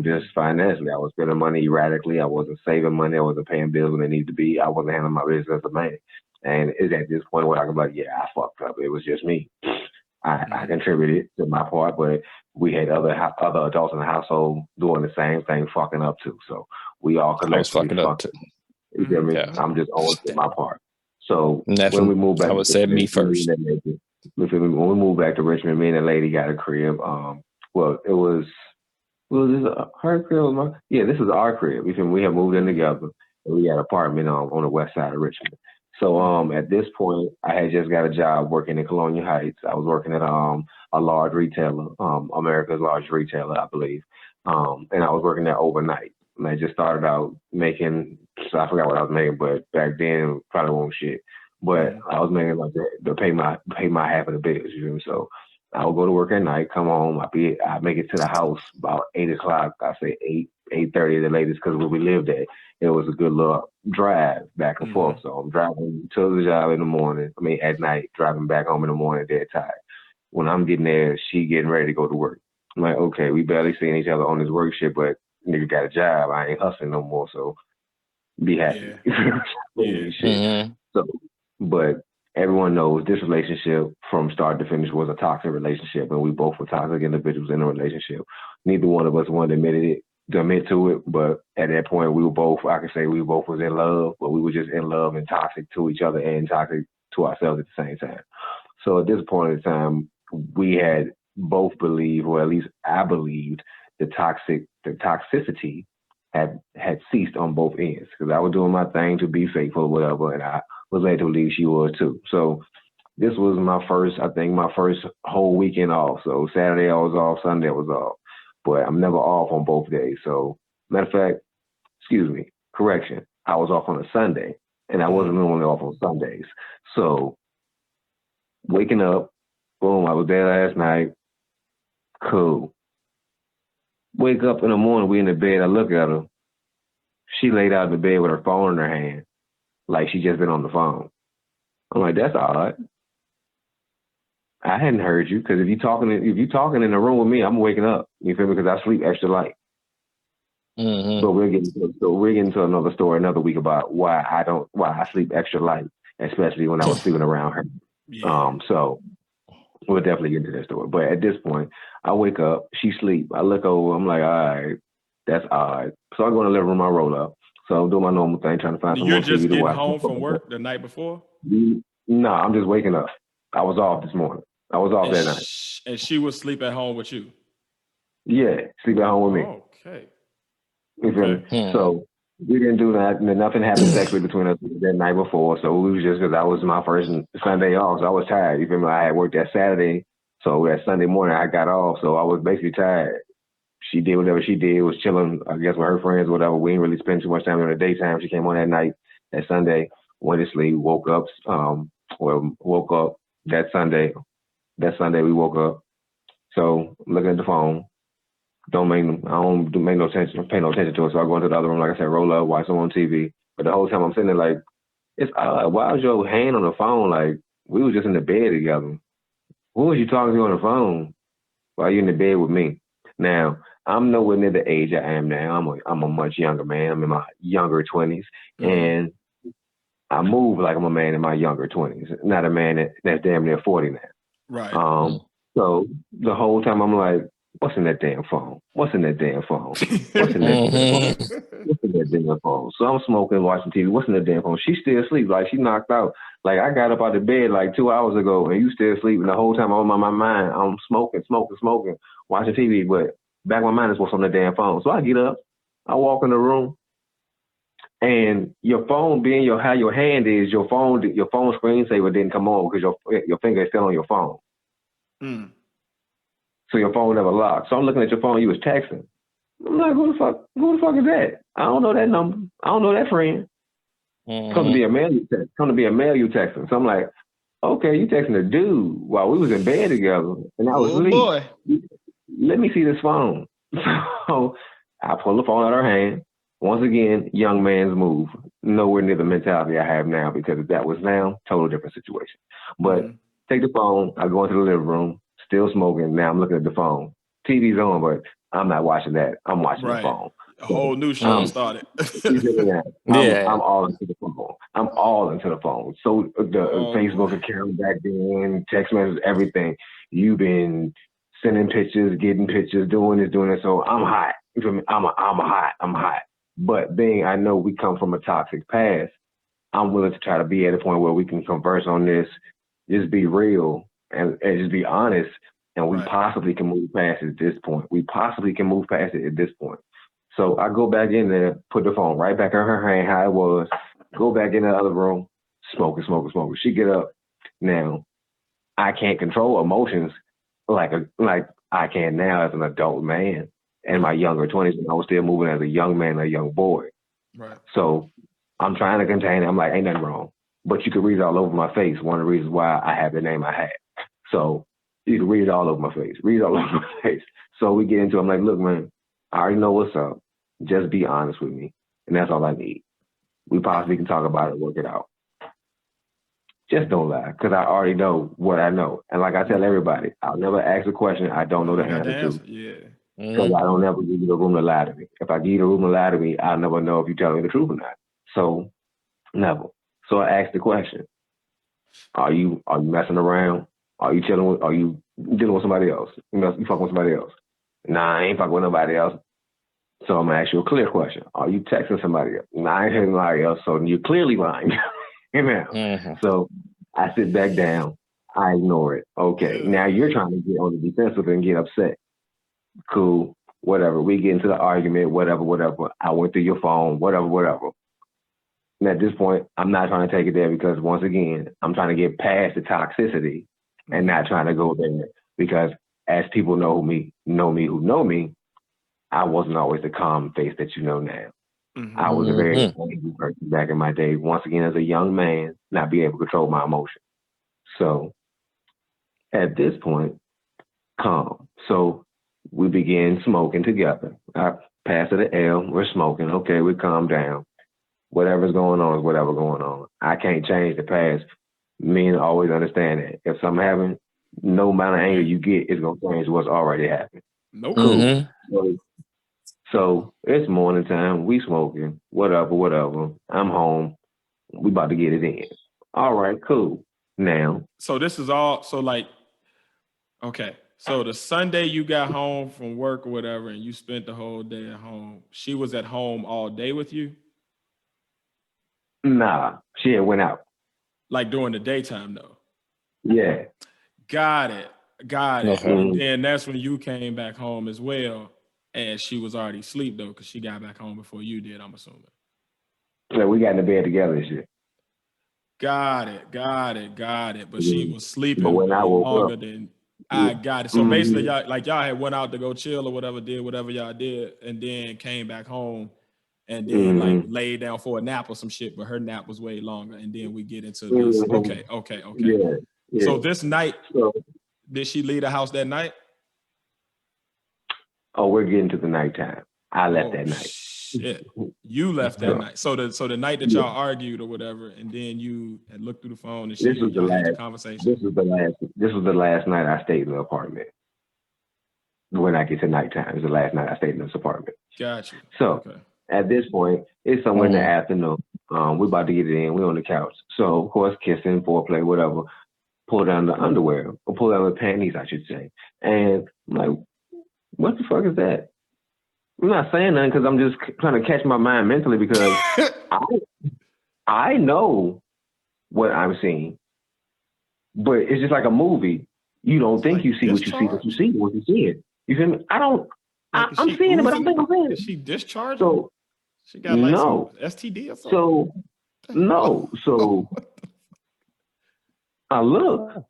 Just financially, I was spending money erratically. I wasn't saving money. I wasn't paying bills when they needed to be. I wasn't handling my business as a man. And it's at this point where I can be like, yeah, I fucked up. It was just me. I contributed to my part, but we had other adults in the household doing the same thing, fucking up too. So we all collectively fucked up. You feel me? Yeah. I'm just owing to my part. So when we moved back, I would say me first. When we moved back to Richmond, me and the lady got a crib. Well, it was this her crib? This is our crib. We have moved in together, and we got an apartment on the west side of Richmond. So at this point, I had just got a job working in Colonial Heights. I was working at a large retailer, America's largest retailer, I believe, and I was working there overnight. And I just started out making, so I forgot what I was making, but back then probably won't shit. But I was making like to pay my half of the bills. You know? So I would go to work at night, come home. I make it to the house about 8:00. I say 8:30 the latest because where we lived at, it was a good little drive back and forth. So I'm driving to the job in the morning. At night, driving back home in the morning, dead tired. When I'm getting there, she getting ready to go to work. I'm like, okay, we barely seeing each other on this work shit, but nigga got a job. I ain't hustling no more, so be happy. So, but everyone knows this relationship from start to finish was a toxic relationship, and we both were toxic individuals in a relationship. Neither one of us wanted to admit to it, but at that point, I could say we both was in love, but we were just in love and toxic to each other and toxic to ourselves at the same time. So at this point in time, we had both believed, or at least I believed, the toxicity had ceased on both ends because I was doing my thing to be faithful or whatever, and I was led to believe she was too. So this was my first whole weekend off. So Saturday I was off, Sunday I was off, but I'm never off on both days. So matter of fact, correction, I was off on a Sunday, and I wasn't normally off on Sundays. So waking up, boom, I was there last night. Cool. Wake up in the morning, we in the bed, I look at her. She laid out in the bed with her phone in her hand, like she just been on the phone. I'm like, that's odd. I hadn't heard you, because if you talking in the room with me, I'm waking up. You feel me? Because I sleep extra light. So we're getting to another story another week about why I sleep extra light, especially when I was sleeping around her. So we'll definitely get into that story. But at this point, I wake up, she sleep. I look over, I'm like, all right, that's odd. So I go in the living room, I roll up. So I'm doing my normal thing, trying to find some more TV to watch. You're just getting home from work the night before? No, I'm just waking up. I was off this morning. I was off that night. And she would sleep at home with you? Yeah, sleep at home with me. Okay. You feel me? So we didn't do that. Nothing happened sexually between us that night before. So it was just because that was my first Sunday off. So I was tired. You feel me? I had worked that Saturday. So that Sunday morning I got off. So I was basically tired. She did whatever she did. Was chilling, I guess, with her friends or whatever. We didn't really spend too much time in the daytime. She came on that night, that Sunday, went to sleep, woke up that Sunday. That Sunday we woke up. So I'm looking at the phone. I don't pay no attention to it. So I go into the other room, like I said, roll up, watch them on TV. But the whole time I'm sitting there like, it's odd. Why was your hand on the phone? Like, we was just in the bed together. Who was you talking to on the phone while you in the bed with me? Now, I'm nowhere near the age I am now. I'm a much younger man. I'm in my younger 20s. And I move like I'm a man in my younger 20s, not a man that's damn near 40 now. Right. So the whole time I'm like, what's in that damn phone? What's in that damn phone? What's in that damn phone? What's in that damn phone? So I'm smoking, watching TV. What's in that damn phone? She's still asleep. Like, she knocked out. Like, I got up out of bed like 2 hours ago, and you still asleep. And the whole time on my mind, I'm smoking, watching TV. But back in my mind is what's on the damn phone. So I get up. I walk in the room. And your phone being how your hand is, your phone screensaver didn't come on because your finger is still on your phone. So your phone never locked. So I'm looking at your phone, you was texting. I'm like, who the fuck is that? I don't know that number. I don't know that friend. Come to be a male you texting. So I'm like, okay, you texting a dude while we was in bed together and I was asleep. Boy. Let me see this phone. So I pull the phone out of her hand. Once again, young man's move. Nowhere near the mentality I have now, because if that was now, total different situation. But take the phone, I go into the living room, still smoking. Now I'm looking at the phone. TV's on, but I'm not watching that. I'm watching the phone. A whole new show started. I'm all into the phone. I'm all into the phone. So the Facebook account back then, text messages, everything. You've been sending pictures, getting pictures, doing this. So I'm hot. You feel me? I'm hot. But being I know we come from a toxic past, I'm willing to try to be at a point where we can converse on this, just be real and just be honest, and we possibly can move past it at this point. So I go back in there, put the phone right back in her hand how it was, go back in the other room, smoking. She get up. Now, I can't control emotions like I can now as an adult man. In my younger 20s, when I was still moving as a young man, a young boy. Right. So I'm trying to contain it. I'm like, ain't nothing wrong. But you could read it all over my face. One of the reasons why I have the name I had. So you can read it all over my face. So we get into it. I'm like, look, man, I already know what's up. Just be honest with me. And that's all I need. We possibly can talk about it, work it out. Just don't lie, because I already know what I know. And like I tell everybody, I'll never ask a question I don't know the answer to. Yeah. Because I don't ever give you the room to lie to me. If I give you the room to lie to me, I'll never know if you're telling me the truth or not. So, never. So I asked the question: Are you messing around? Are you dealing with somebody else? You fucking with somebody else? Nah, I ain't fucking with nobody else. So I'm gonna ask you a clear question: Are you texting somebody else? Nah, I ain't texting somebody else. So you're clearly lying. So I sit back down. I ignore it. Okay, now you're trying to get on the defensive and get upset. Cool, whatever. We get into the argument, whatever. I went through your phone, whatever. And at this point, I'm not trying to take it there because, once again, I'm trying to get past the toxicity and not trying to go there, because as people know me, I wasn't always the calm face that you know now. I was a very angry person back in my day. Once again, as a young man, not being able to control my emotions. So at this point, calm. So we begin smoking together. I pass her the L. We're smoking. Okay, we calm down. Whatever's going on is whatever going on. I can't change the past. Men always understand that. If something happened, no amount of anger you get is going to change what's already happened. Nope. Cool. So it's morning time. We smoking. Whatever. I'm home. We about to get it in. All right, cool. Now. So this is all, okay. So the Sunday you got home from work or whatever, and you spent the whole day at home, she was at home all day with you? Nah, she had went out. Like during the daytime, though? Yeah. Got it. Uh-huh. And then that's when you came back home as well, and she was already asleep, though, because she got back home before you did, I'm assuming. Yeah, we got in the bed together and shit. Got it. But she was sleeping when I woke longer up, than I got it. So basically, y'all had went out to go chill or whatever, did whatever y'all did, and then came back home and then laid down for a nap or some shit, but her nap was way longer. And then we get into this. Okay. Yeah. So this night, did she leave the house that night? Oh, we're getting to the nighttime. I left that night. Shit. You left that night. So the night that y'all argued or whatever, and then you had looked through the phone and shit. This was the last conversation. This was the last night I stayed in the apartment. When I get to nighttime, it was the last night I stayed in this apartment. Gotcha. So at this point, it's somewhere in the afternoon. We're about to get it in. We're on the couch. So of course, kissing, foreplay, whatever. Pull down the underwear, or pull down the panties, I should say. And I'm like, what the fuck is that? I'm not saying nothing because I'm just trying to catch my mind mentally because I know what I'm seeing, but it's just like a movie. You don't think you see what you see, but you see what you see it. You feel me? I'm seeing it, but I think I'm seeing it. Is she discharged? So she got like some STD or something? So no. So I look,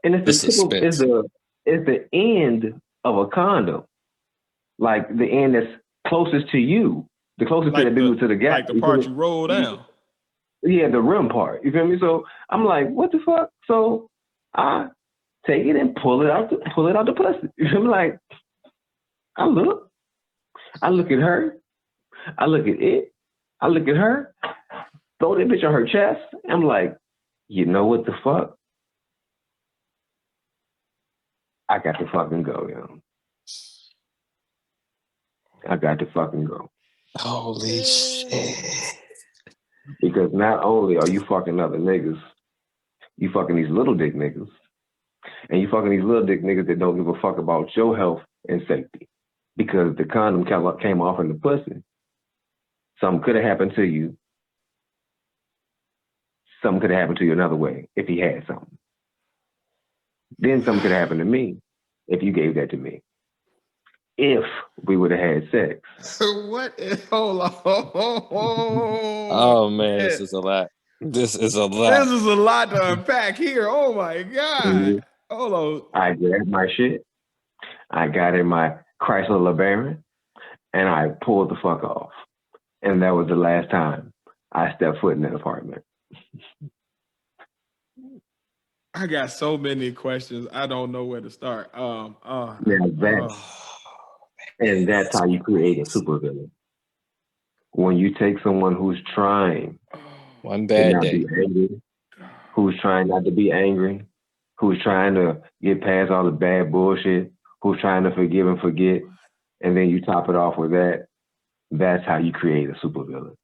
and it's the end of a condom. Like the end that's closest to you, the closest to the gap. Like the part you roll down. Yeah, the rim part. You feel me? So I'm like, what the fuck? So I take it and pull it out the pussy. You feel me? Like, I look at her, I look at it, I look at her, throw that bitch on her chest. I'm like, you know what the fuck? I got to fucking go, yo. I got to fucking go. Holy shit. Because not only are you fucking other niggas, you fucking these little dick niggas. And you fucking these little dick niggas that don't give a fuck about your health and safety. Because the condom came off in the pussy. Something could have happened to you. Something could have happened to you another way if he had something. Then something could have happened to me if you gave that to me. If we would have had sex. What? Hold on. Oh man, this is a lot. This is a lot to unpack here. Oh my God. Mm-hmm. Hold on. I grabbed my shit. I got in my Chrysler LeBaron and I pulled the fuck off. And that was the last time I stepped foot in that apartment. I got so many questions. I don't know where to start. And that's how you create a supervillain. When you take someone who's trying one bad to day, be angry, who's trying not to be angry, who's trying to get past all the bad bullshit, who's trying to forgive and forget, and then you top it off with that, that's how you create a supervillain.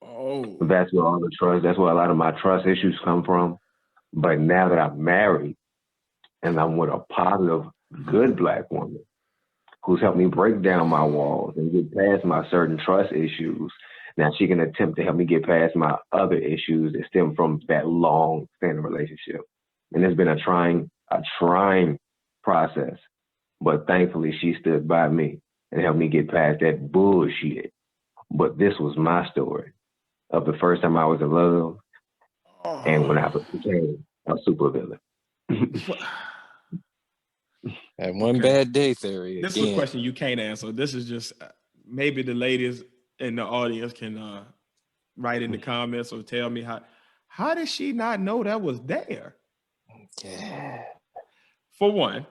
Oh. That's where all the trust, that's where a lot of my trust issues come from. But now that I'm married and I'm with a positive, good black woman who's helped me break down my walls and get past my certain trust issues, now she can attempt to help me get past my other issues that stem from that long-standing relationship. And it's been a trying process. But thankfully, she stood by me and helped me get past that bullshit. But this was my story of the first time I was in love and when I became a supervillain. That one bad day theory. This is a question you can't answer. This is just maybe the ladies in the audience can write in the comments or tell me how did she not know that was there? Yeah. For one.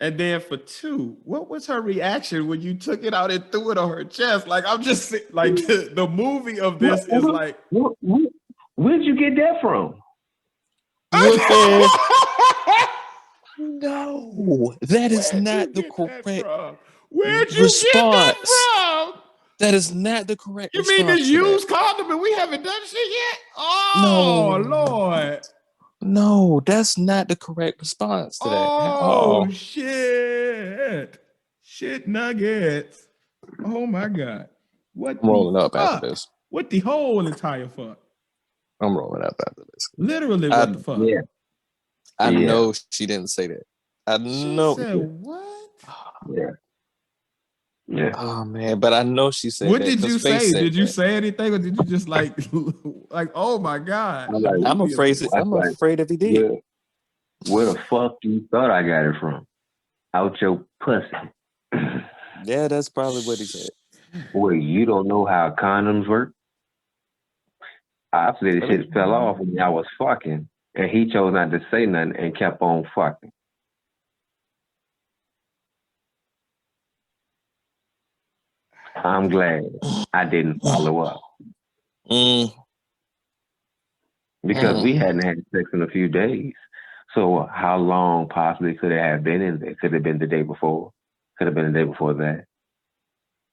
And then for two, what was her reaction when you took it out and threw it on her chest? Like, I'm just like the movie of this is like. Where'd you get that from? No, that is not the correct Where'd you response. Get that from? That is not the correct response. You mean this used condom and we haven't done shit yet? Oh, no. Lord. No, that's not the correct response to that. Oh, shit. Shit nuggets. Oh, my God. I'm rolling up after this. What the whole entire fuck? I'm rolling up after this. Literally, what the fuck? Yeah. I know she didn't say that. I know. She said what? Yeah. Yeah. Oh man, but I know she said what that. What did you say? Did you that. say anything, or did you just like oh my God? I'm afraid if he did. Where the fuck you thought I got it from? Out your pussy. Yeah, that's probably what he said. Well, you don't know how condoms work? Obviously, the shit fell off when I was fucking, and he chose not to say nothing and kept on fucking. I'm glad I didn't follow up. Because we hadn't had sex in a few days. So how long possibly could it have been in there? Could it have been the day before? Could have been the day before that.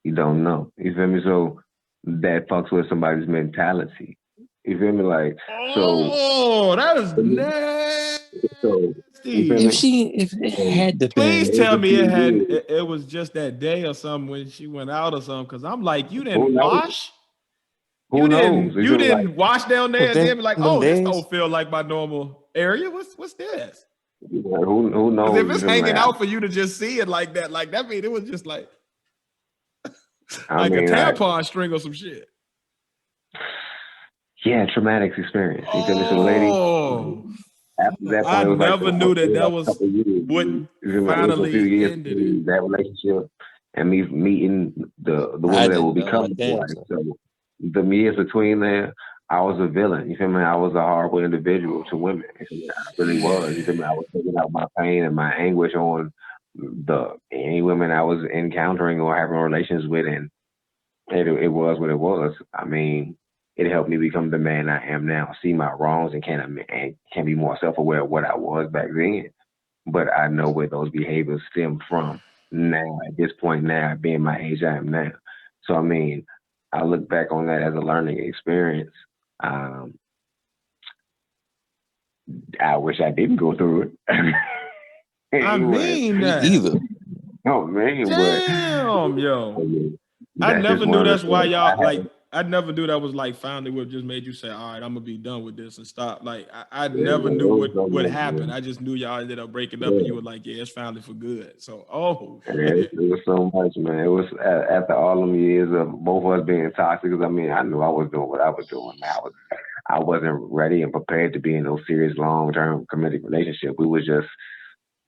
You don't know. You feel me? So that fucks with somebody's mentality. You feel me? Like, so. That is nasty. So, if it had to please been, tell me it was just that day or something when she went out or something. Because I'm like, you didn't wash. Who knows? You didn't wash down there and then be like, oh, days? this don't feel like my normal area. What's this? Yeah, who knows? If it's hanging out for you to just see it like that mean it was just like a tampon string or some shit. Yeah, traumatic experience. You feel me? So, lady, after that point, I never knew that was what finally ended that relationship, and me meeting the woman that will become my wife. So the years between there, I was a villain. You feel me? I was a horrible individual to women. I really was. You feel me? I was taking out my pain and my anguish on any women I was encountering or having relations with, and it was what it was. I mean, it helped me become the man I am now, see my wrongs, and can be more self-aware of what I was back then. But I know where those behaviors stem from now, at this point now, being my age I am now. So, I mean, I look back on that as a learning experience. I wish I didn't go through it. I mean that. Either. Oh, man. Damn, yo. I never knew that's why y'all, like, I never knew that was like finally what just made you say, all right, I'm gonna be done with this and stop. Like I never knew what happened. I just knew y'all ended up breaking up and you were like, yeah, it's finally for good. So it was so much, man. It was after all them years of both of us being toxic. I mean, I knew I was doing what I was doing. I wasn't ready and prepared to be in no serious long-term committed relationship. We was just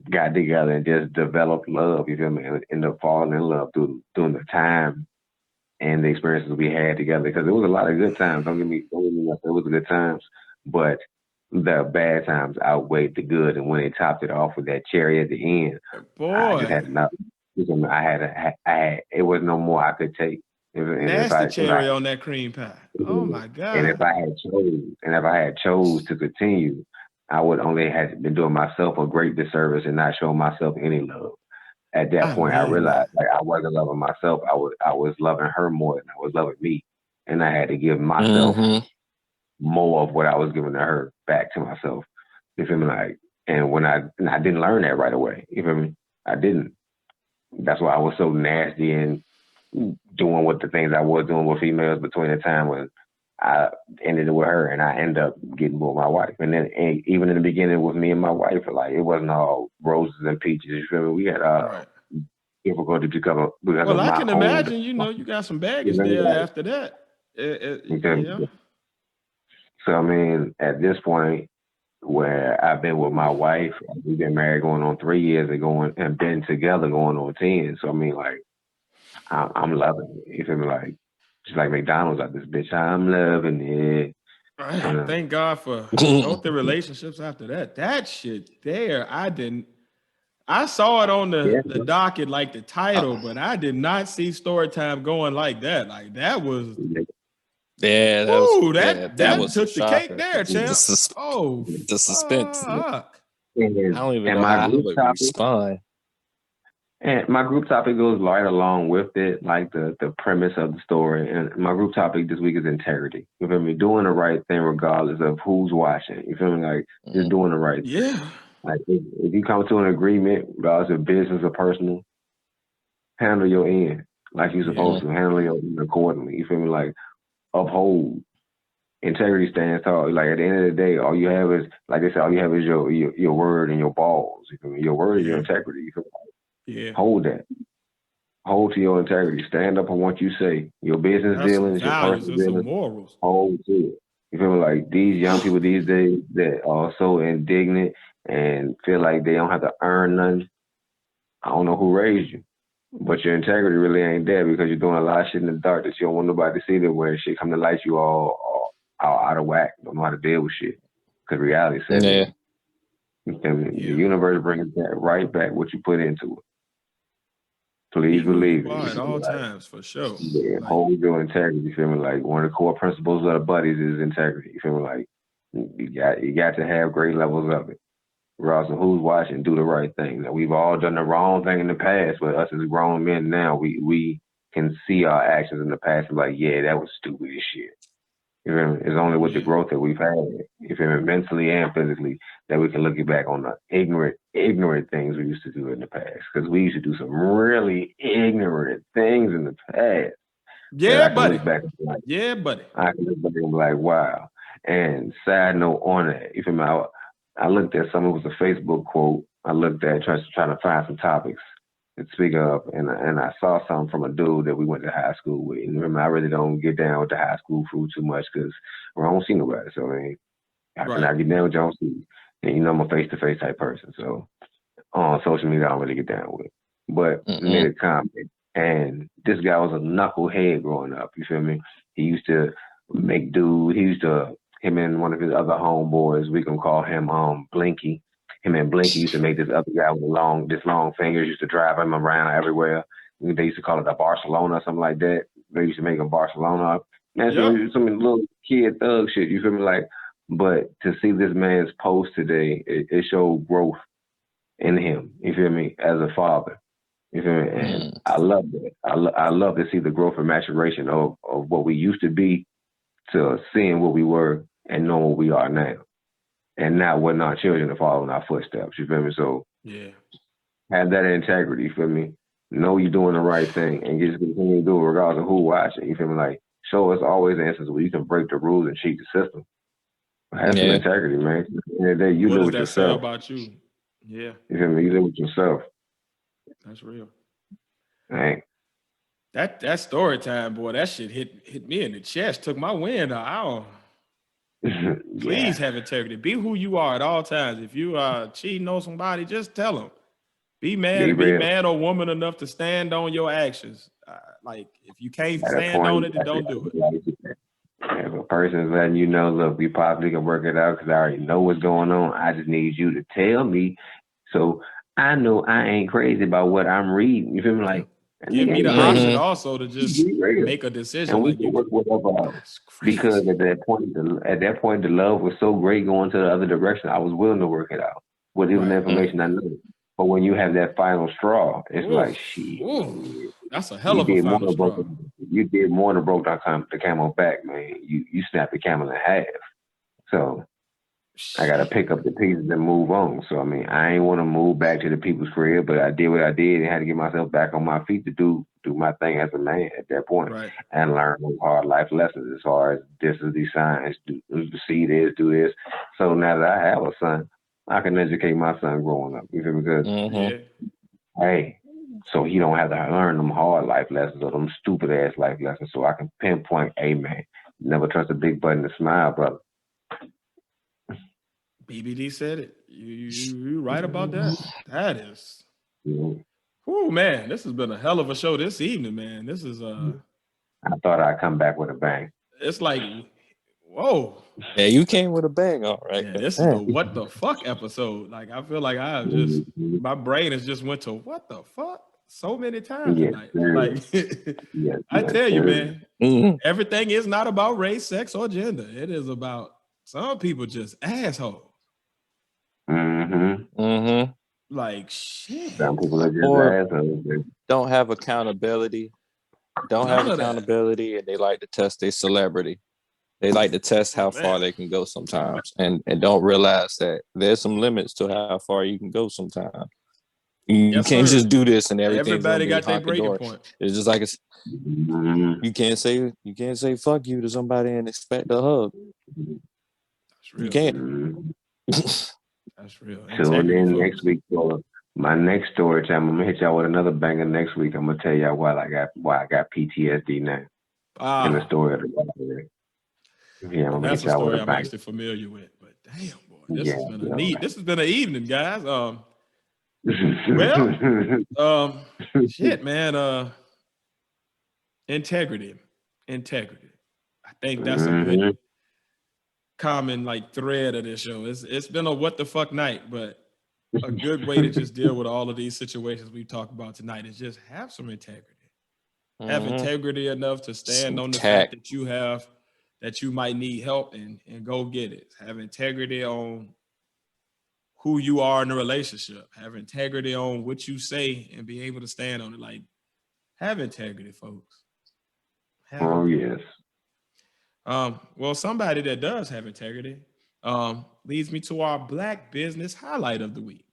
got together and just developed love. You feel me? And ended up falling in love during the time and the experiences we had together, because it was a lot of good times. Don't get me wrong, it was good times, but the bad times outweighed the good. And when they topped it off with that cherry at the end, I just had enough. I had it was no more I could take. Nasty cherry on that cream pie. Oh my God! And if I had chose to continue, I would only have been doing myself a great disservice and not showing myself any love. At that point, I realized like I wasn't loving myself. I was loving her more than I was loving me, and I had to give myself more of what I was giving to her back to myself. You feel me? Like, and I didn't learn that right away. You feel me? I didn't. That's why I was so nasty and doing what the things I was doing with females between the time when I ended it with her and I ended up getting with my wife. And then even in the beginning with me and my wife, like it wasn't all roses and peaches. You feel me? We had difficulty because well, I can imagine, you got some baggage there after that. Yeah. So, I mean, at this point where I've been with my wife, we've been married going on 3 years and been together going on 10. So, I mean, like, I'm loving it. You feel me? Like, just like McDonald's, like this bitch, I'm loving it. Right. Thank God for healthy relationships after that. That shit there, I saw it on the docket, like the title, but I did not see Storytime going like that. Like that was that was took the cake there, champ. The suspense. Fuck. I don't even know how I would respond. And my group topic goes right along with it, like the premise of the story. And my group topic this week is integrity. You feel me? Doing the right thing regardless of who's watching. You feel me? Like just doing the right thing. Yeah. Like if you come to an agreement, regardless of business or personal, handle your end like you're supposed to. Handle your end accordingly. You feel me? Like uphold. Integrity stands tall. Like at the end of the day, all you have is, like they say, all you have is your word and your balls. You feel me? Your word is your integrity. You feel me? Yeah. Hold that. Hold to your integrity. Stand up on what you say. Your business dealings, your personal dealings. Morals. Hold to it. You feel me? Like these young people these days that are so indignant and feel like they don't have to earn nothing. I don't know who raised you, but your integrity really ain't there because you're doing a lot of shit in the dark that you don't want nobody to see. That where shit come to light, you all out of whack. Don't know how to deal with shit because reality says the universe brings that right back what you put into it. Please believe it. At all like, times, for sure. Yeah, hold your integrity. You feel me? Like one of the core principles of the buddies is integrity. You feel me? Like you got to have great levels of it. Regardless of who's watching, do the right thing. Now, we've all done the wrong thing in the past, but us as grown men now, we can see our actions in the past and be like, yeah, that was stupid as shit. You feel me? It's only with the growth that we've had, you feel me, mentally and physically, that we can look back on the ignorant things we used to do in the past. Because we used to do some really ignorant things in the past. Yeah, buddy. Yeah, buddy. I can look back and be like, wow. And side note on that, you feel me? I looked at some, it was a Facebook quote. I looked at trying to find some topics to speak of, and I saw something from a dude that we went to high school with. And remember, I really don't get down with the high school crew too much because I don't see nobody. So I mean, how can I get down with you? I don't see? And you know, I'm a face-to-face type person. So on social media, I don't really get down with it. But made a comment, and this guy was a knucklehead growing up. You feel me? He used to make dudes. Him and one of his other homeboys, we can call him Blinky. Him and Blinky used to make this other guy with this long fingers, used to drive him around everywhere. They used to call it the Barcelona or something like that. They used to make him Barcelona up. Man, some little kid thug shit, you feel me? Like, but to see this man's post today, it showed growth in him, you feel me, as a father. You feel me? And I love that. I love to see the growth and maturation of what we used to be to seeing what we were and knowing what we are now. And not wanting our children to follow in our footsteps. You feel me? So have that integrity, you feel me? Know you're doing the right thing and just continue to do it regardless of who watching. You feel me? Like, show us always an instance where you can break the rules and cheat the system. Have some integrity, man. And you live with yourself. What does that say about you? Yeah. You feel me? You live with yourself. That's real. Right. That story time, boy, that shit hit me in the chest, took my wind out. Please have integrity. Be who you are at all times. If you are cheating on somebody, just tell them. Be man or woman enough to stand on your actions. Like, if you can't stand on it, then don't do it. If a person is letting you know, look, we probably can work it out because I already know what's going on. I just need you to tell me so I know I ain't crazy about what I'm reading. You feel me? Like, give me the option also to just make a decision. And we can work whatever out. Because at that point, the love was so great going to the other direction. I was willing to work it out with even the information I knew. But when you have that final straw, it's like, shit. That's a hell of a final straw. You did more than broke the camel back, man. You snapped the camel in half. So I got to pick up the pieces and move on. So, I mean, I ain't want to move back to the people's career, but I did what I did and had to get myself back on my feet to do my thing as a man at that point and learn hard life lessons as far as this is the signs, see this, do this. So now that I have a son, I can educate my son growing up. You feel me? Because, hey, so he don't have to learn them hard life lessons or them stupid ass life lessons. So I can pinpoint, hey, man, never trust a big button to smile, brother. BBD said it. You right about that. That is. Oh man, this has been a hell of a show this evening, man. This is I thought I'd come back with a bang. It's like, whoa. Yeah, you came with a bang, all right. Yeah, this is the what the fuck episode. Like, I feel like I have just my brain has just went to what the fuck so many times tonight. Like, I tell you, man, everything is not about race, sex, or gender. It is about some people just assholes. Like, shit. Some people are just assholes. Don't have accountability. And they like to test their celebrity. They like to test how far they can go sometimes, and don't realize that there's some limits to how far you can go sometimes. You can't just do this and everybody got their breaking point. It's just like you can't say fuck you to somebody and expect a hug. That's real. You can't. That's real. Tune in next week for my next story time. I'm gonna hit y'all with another banger next week. I'm gonna tell y'all why I got PTSD now. In the story of the Bible. Yeah, that's a story I'm actually familiar with. But damn, boy, this has been this has been an evening, guys. Shit, man. Integrity. I think that's a good common like thread of this show. It's been a what the fuck night, but a good way to just deal with all of these situations we talked about tonight is just have some integrity. Have integrity enough to stand on the fact that you might need help and go get it. Have integrity on who you are in a relationship. Have integrity on what you say and be able to stand on it. Like, have integrity, folks. Yes. Well, somebody that does have integrity leads me to our Black business highlight of the week.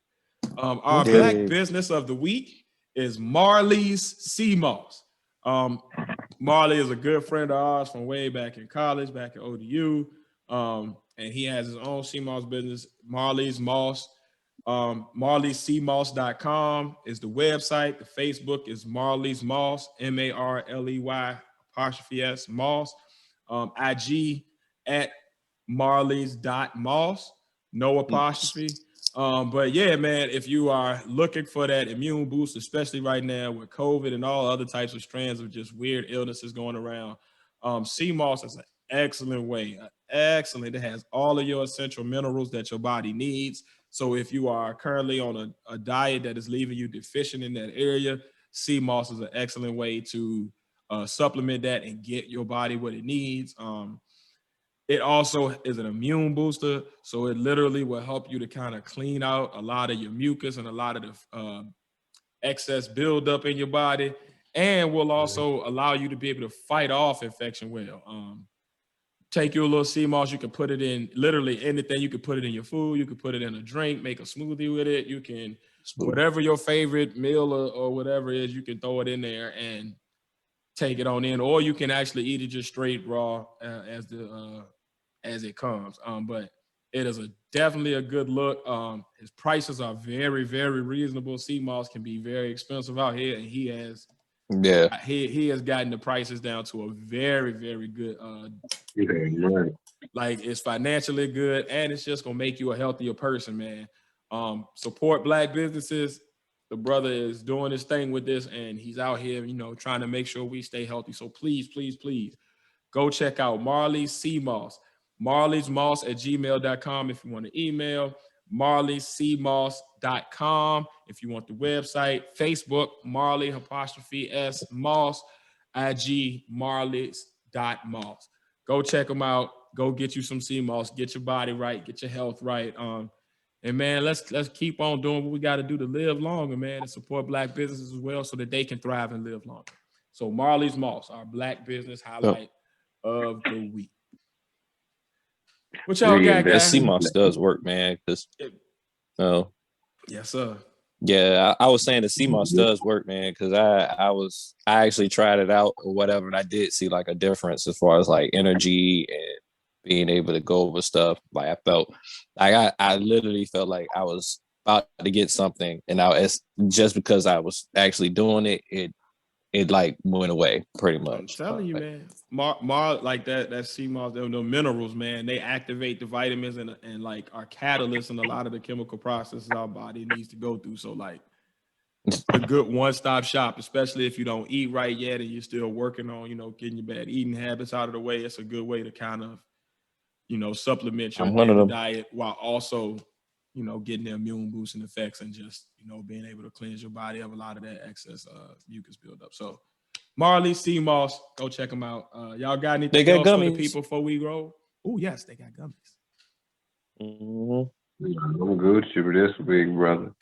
Our Black business of the week is Marley's Sea Moss. Marley is a good friend of ours from way back in college, back at ODU. And he has his own sea moss business, Marley's Moss. MarleySeaMoss.com is the website. The Facebook is Marley's Moss, MARLEY''S Moss. IG at Marley's.Moss, no apostrophe. But yeah, man, if you are looking for that immune boost, especially right now with COVID and all other types of strands of just weird illnesses going around, sea moss is an excellent way. Excellent. It has all of your essential minerals that your body needs. So if you are currently on a diet that is leaving you deficient in that area, sea moss is an excellent way to supplement that and get your body what it needs. It also is an immune booster, so it literally will help you to kind of clean out a lot of your mucus and a lot of the excess buildup in your body, and will also allow you to be able to fight off infection well. Take your little sea moss, you can put it in literally anything. You can put it in your food, you can put it in a drink, make a smoothie with it. You can, whatever your favorite meal or whatever is, you can throw it in there and take it on in, or you can actually eat it just straight raw as it comes. But it is definitely a good look. His prices are very, very reasonable. Sea moss can be very expensive out here, and he has gotten the prices down to a very, very good. Like, it's financially good, and it's just gonna make you a healthier person, man. Support Black businesses. The brother is doing his thing with this, and he's out here, trying to make sure we stay healthy. So please, please, please go check out Marley's Sea Moss. Marley'sMoss@gmail.com if you want to email. MarleySeaMoss.com if you want the website. Facebook, Marley''S Moss. IG, Marley's.Moss. Go check them out. Go get you some sea moss. Get your body right. Get your health right. And man, let's keep on doing what we got to do to live longer, man, and support Black businesses as well so that they can thrive and live longer. So Marley's Moss, our Black business highlight of the week. What y'all got, guys? Sea moss does work, man. Yes, sir. Yeah, I was saying the sea moss does work, man, because I actually tried it out or whatever, and I did see like a difference as far as like energy and being able to go over stuff. Like, I felt like I literally felt like I was about to get something, and just because I was actually doing it, it like went away pretty much. I'm telling you, man. Like that sea moss, the minerals, man, they activate the vitamins and like are catalysts in a lot of the chemical processes our body needs to go through. So like, a good one-stop shop, especially if you don't eat right yet and you're still working on, getting your bad eating habits out of the way. It's a good way to kind of, supplement your diet while also, getting the immune boosting effects and just, being able to cleanse your body of a lot of that excess mucus buildup. So Marley's Sea Moss, go check them out. Y'all got anything else for the people before we roll? Oh, yes, they got gummies. I'm good. Super this big brother.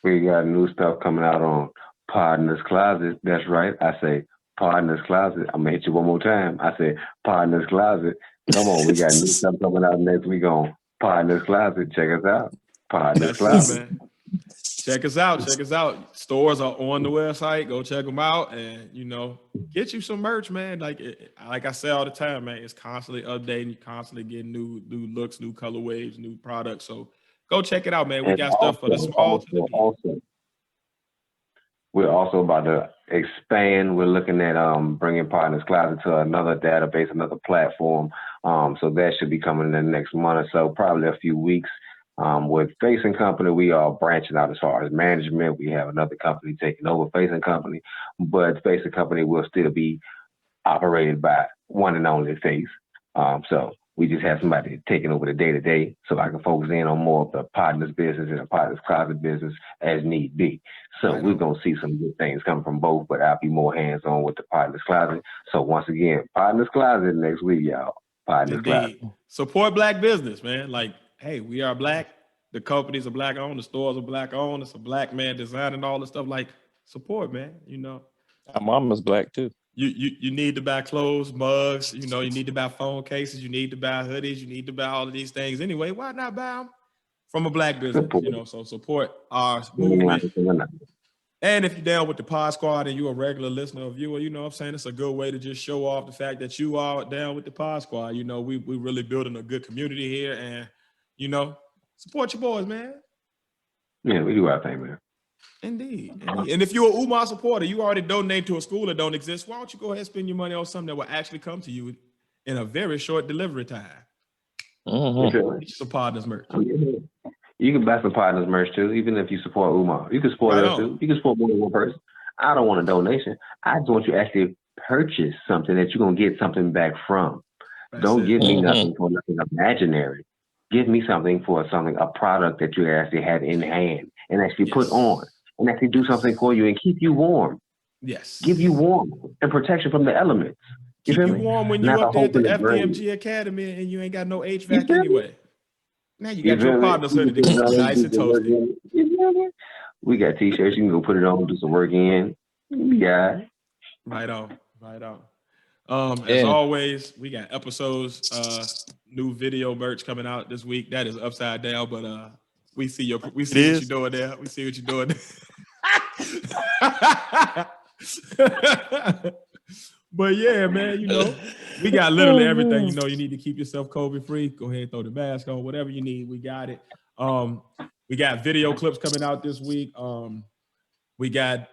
We got new stuff coming out on Podnas Closet. That's right. I say Podnas Closet. I'm gonna hit you one more time. I say Podnas Closet. Come on, we got new stuff coming out next week on Podnas Closet. Check us out. Podnas Closet. Man. Check us out. Check us out. Stores are on the website. Go check them out, and get you some merch, man. Like I say all the time, man. It's constantly updating. You constantly getting new looks, new colorways, new products. So go check it out, man. We got stuff for the small to the big. We're also about to expand. We're looking at bringing Podnas Closet to another database, another platform. So that should be coming in the next month or so, probably a few weeks. With Facing Company, we are branching out as far as management. We have another company taking over Facing Company, but Facing Company will still be operated by one and only Face. So We just have somebody taking over the day-to-day so I can focus in on more of the partner's business and the partner's closet business as need be. So we're going to see some good things coming from both, but I'll be more hands-on with the partner's closet. So once again, partner's closet next week, y'all. Partner's closet. Support Black business, man. Like, hey, we are Black. The companies are Black owned. The stores are Black owned. It's a Black man designing all the stuff. Like, support, man. You know, our mama's Black too. You need to buy clothes, mugs. You know, you need to buy phone cases. You need to buy hoodies. You need to buy all of these things anyway. Why not buy them from a Black business? You know, so support our movement. And if you're down with the Pod Squad and you're a regular listener or viewer, you know what I'm saying? It's a good way to just show off the fact that you are down with the Pod Squad. You know, we really building a good community here, and, you know, support your boys, man. Yeah, we do our thing, man. Indeed. And if you're a Umar supporter, you already donate to a school that don't exist, why don't you go ahead and spend your money on something that will actually come to you in a very short delivery time? Mm-hmm. Get you some Podnas merch. You can buy some Podnas merch too, even if you support Umar. You can support us too. You can support more than one person. I don't want a donation. I just want you to actually purchase something that you're going to get something back from. Don't give me nothing for nothing imaginary. Give me something for a product that you actually have in hand and actually put on and actually do something for you and keep you warm. Yes. Give you warmth and protection from the elements. Keep you warm when you're up there at the FDMG Academy and you ain't got no HVAC anyway. Now you got your Podnas hoodie to keep you nice and toasty. We got t-shirts. You can go put it on, do some work in. Yeah. Right on. As always, we got episodes, new video merch coming out this week. That is upside down, but we see what you're doing there. We see what you're doing there. But yeah, man, you know, we got literally everything. You know, you need to keep yourself COVID free. Go ahead, throw the mask on, whatever you need. We got it. We got video clips coming out this week. We got,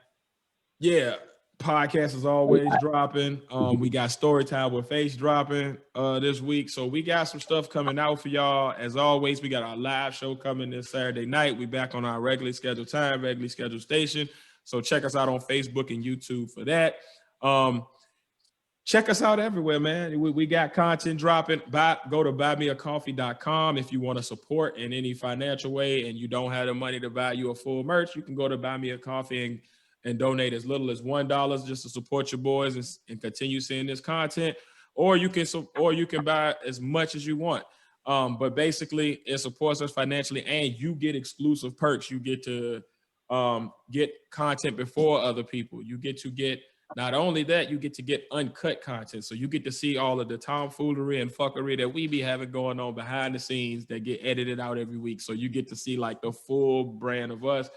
podcast is always dropping. We got Storytime with Face dropping this week. So we got some stuff coming out for y'all. As always, we got our live show coming this Saturday night. We back on our regularly scheduled time, regularly scheduled station. So check us out on Facebook and YouTube for that. Check us out everywhere, man. We got content dropping. Go to buymeacoffee.com if you want to support in any financial way and you don't have the money to buy you a full merch. You can go to Buy Me a Coffee and donate as little as $1 just to support your boys and continue seeing this content. Or you can buy as much as you want. But basically, it supports us financially, and you get exclusive perks. You get to get content before other people. You get to get. Not only that, you get to get uncut content. So you get to see all of the tomfoolery and fuckery that we be having going on behind the scenes that get edited out every week. So you get to see like the full brand of us.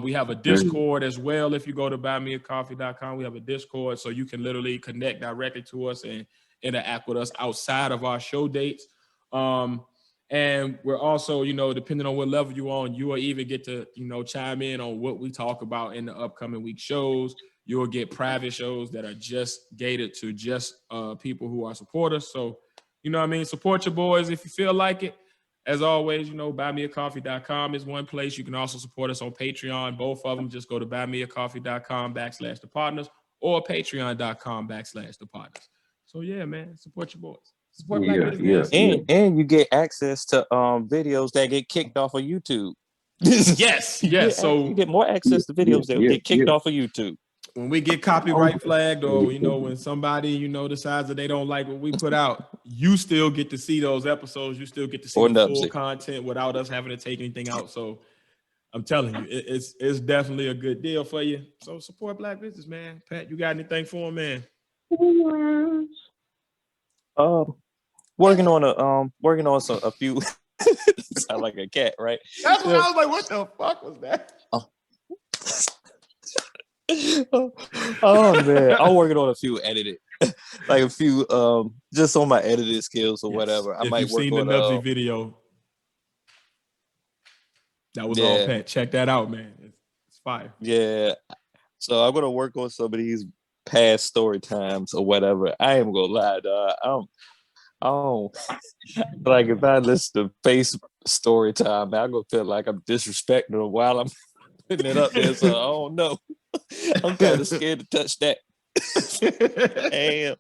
We have a Discord as well. If you go to buymeacoffee.com, we have a Discord. So you can literally connect directly to us and interact with us outside of our show dates. And we're also, you know, depending on what level you're on, you will even get to, you know, chime in on what we talk about in the upcoming week shows. You'll get private shows that are just gated to just people who are supporters. So, you know what I mean? Support your boys if you feel like it. As always, you know, buymeacoffee.com is one place. You can also support us on Patreon. Both of them, just go to buymeacoffee.com/thepodners or patreon.com/thepodners. So, yeah, man, support your boys. Support Black business. And you get access to videos that get kicked off of YouTube. Yes. So you get more access to videos that get kicked off of YouTube. When we get copyright flagged, or, you know, when somebody, you know, decides that they don't like what we put out, you still get to see those episodes. You still get to see the full content without us having to take anything out. So I'm telling you, it's definitely a good deal for you. So support Black business, man. Pat, you got anything for him, man? Working on a few. Sound like a cat, right? That's what I was like. What the fuck was that? Oh man, I'm working on a few edited, like a few just on my editing skills or whatever. I might work on the Nubsy video. That was all Pat. Check that out, man. It's fire. Yeah. So I'm gonna work on some of these past story times or whatever. I ain't gonna lie, dog. Like if I listen to Face story time, I'm gonna feel like I'm disrespecting them while I'm putting it up there. So I don't know. I'm kind of scared to touch that. Damn.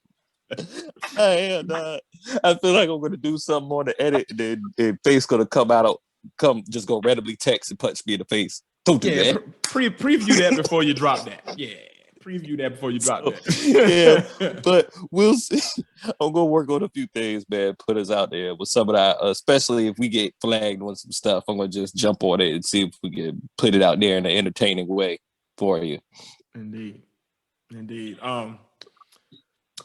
I feel like I'm gonna do something on the edit, and then face gonna just go randomly text and punch me in the face. Don't do that. Preview that before you drop that. Yeah, preview that before you drop that. Yeah, but we'll see. I'm gonna work on a few things, man. Put us out there with some of that, especially if we get flagged on some stuff. I'm gonna just jump on it and see if we can put it out there in an entertaining way for you. Indeed.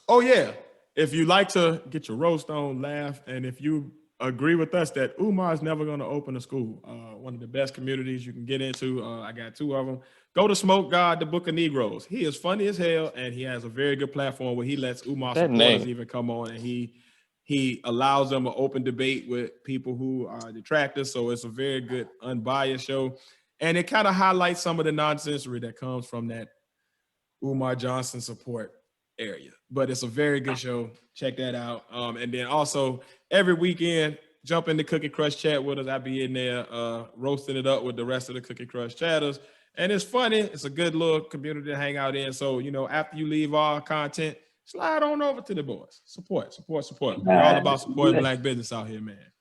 Oh yeah. If you like to get your roast on, laugh, and if you agree with us that Umar is never going to open a school, one of the best communities you can get into. I got 2 of them. Go to Smoke God, the Book of Negroes. He is funny as hell, and he has a very good platform where he lets Umar supporters even come on, and he allows them an open debate with people who are detractors. So it's a very good, unbiased show, and it kind of highlights some of the nonsensory that comes from that Umar Johnson support area. But it's a very good show. Check that out. And then also every weekend, jump in the Cookie Crush chat with us. I'll be in there roasting it up with the rest of the Cookie Crush chatters. And it's funny. It's a good little community to hang out in. So, after you leave our content, slide on over to the boys. Support. We're all about supporting Black business out here, man.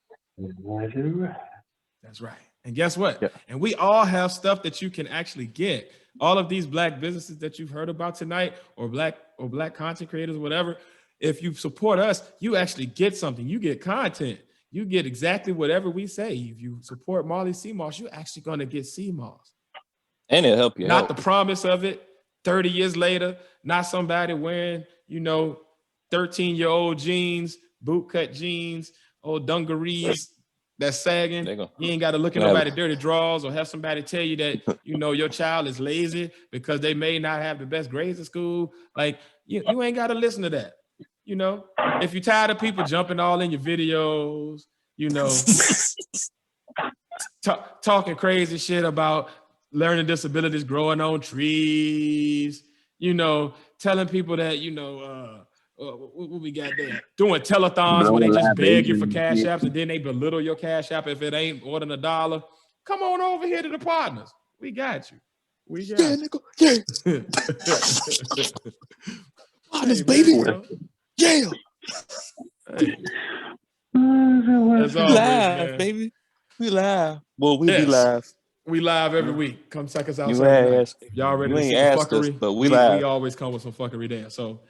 That's right. And guess what? Yeah. And we all have stuff that you can actually get. All of these Black businesses that you've heard about tonight, or black content creators, whatever. If you support us, you actually get something. You get content. You get exactly whatever we say. If you support Marley CMOS, you're actually going to get CMOS. And it'll help you. Not the promise of it 30 years later, not somebody wearing, 13-year-old jeans, bootcut jeans, old dungarees that's sagging. You ain't got to look at nobody's dirty drawers or have somebody tell you that, your child is lazy because they may not have the best grades in school. Like, you ain't got to listen to that. If you're tired of people jumping all in your videos, talking crazy shit about learning disabilities growing on trees, telling people that, what we got there? Doing telethons where they just beg you for cash apps and then they belittle your cash app if it ain't more than $1. Come on over here to the Podnas. We got you. Nigga. Yeah. Podnas, baby. Yeah. Hey. As always, live, man. Baby. We live. Well, we be live. We live every week. Come check us out. If y'all ready to see some fuckery, but we always come with some fuckery there. So,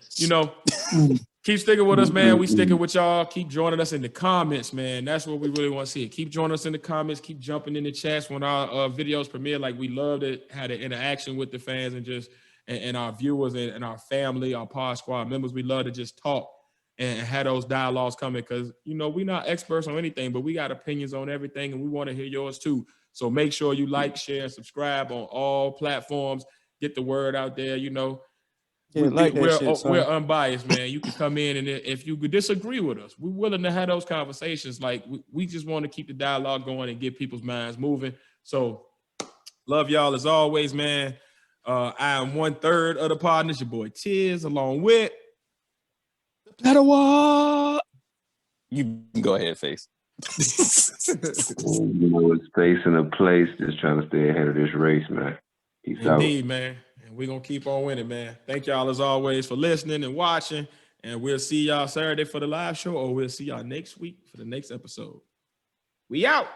keep sticking with us, man. We sticking with y'all. Keep joining us in the comments, man. That's what we really want to see. Keep joining us in the comments. Keep jumping in the chats when our videos premiere. Like, we love to have the interaction with the fans and just and our viewers and our family, our Pod Squad members. We love to just talk and have those dialogues coming because, we're not experts on anything, but we got opinions on everything and we want to hear yours too. So make sure you like, share, and subscribe on all platforms. Get the word out there, we're unbiased, man. You can come in and if you could disagree with us, we're willing to have those conversations. Like, we just want to keep the dialogue going and get people's minds moving. So love y'all as always, man. I am 1/3 of the Podnas, your boy Tiz, along with Better what? You can go ahead, Face. It's space and a place, just trying to stay ahead of this race, man. Peace out. Indeed, man. And we're going to keep on winning, man. Thank y'all as always for listening and watching. And we'll see y'all Saturday for the live show, or we'll see y'all next week for the next episode. We out.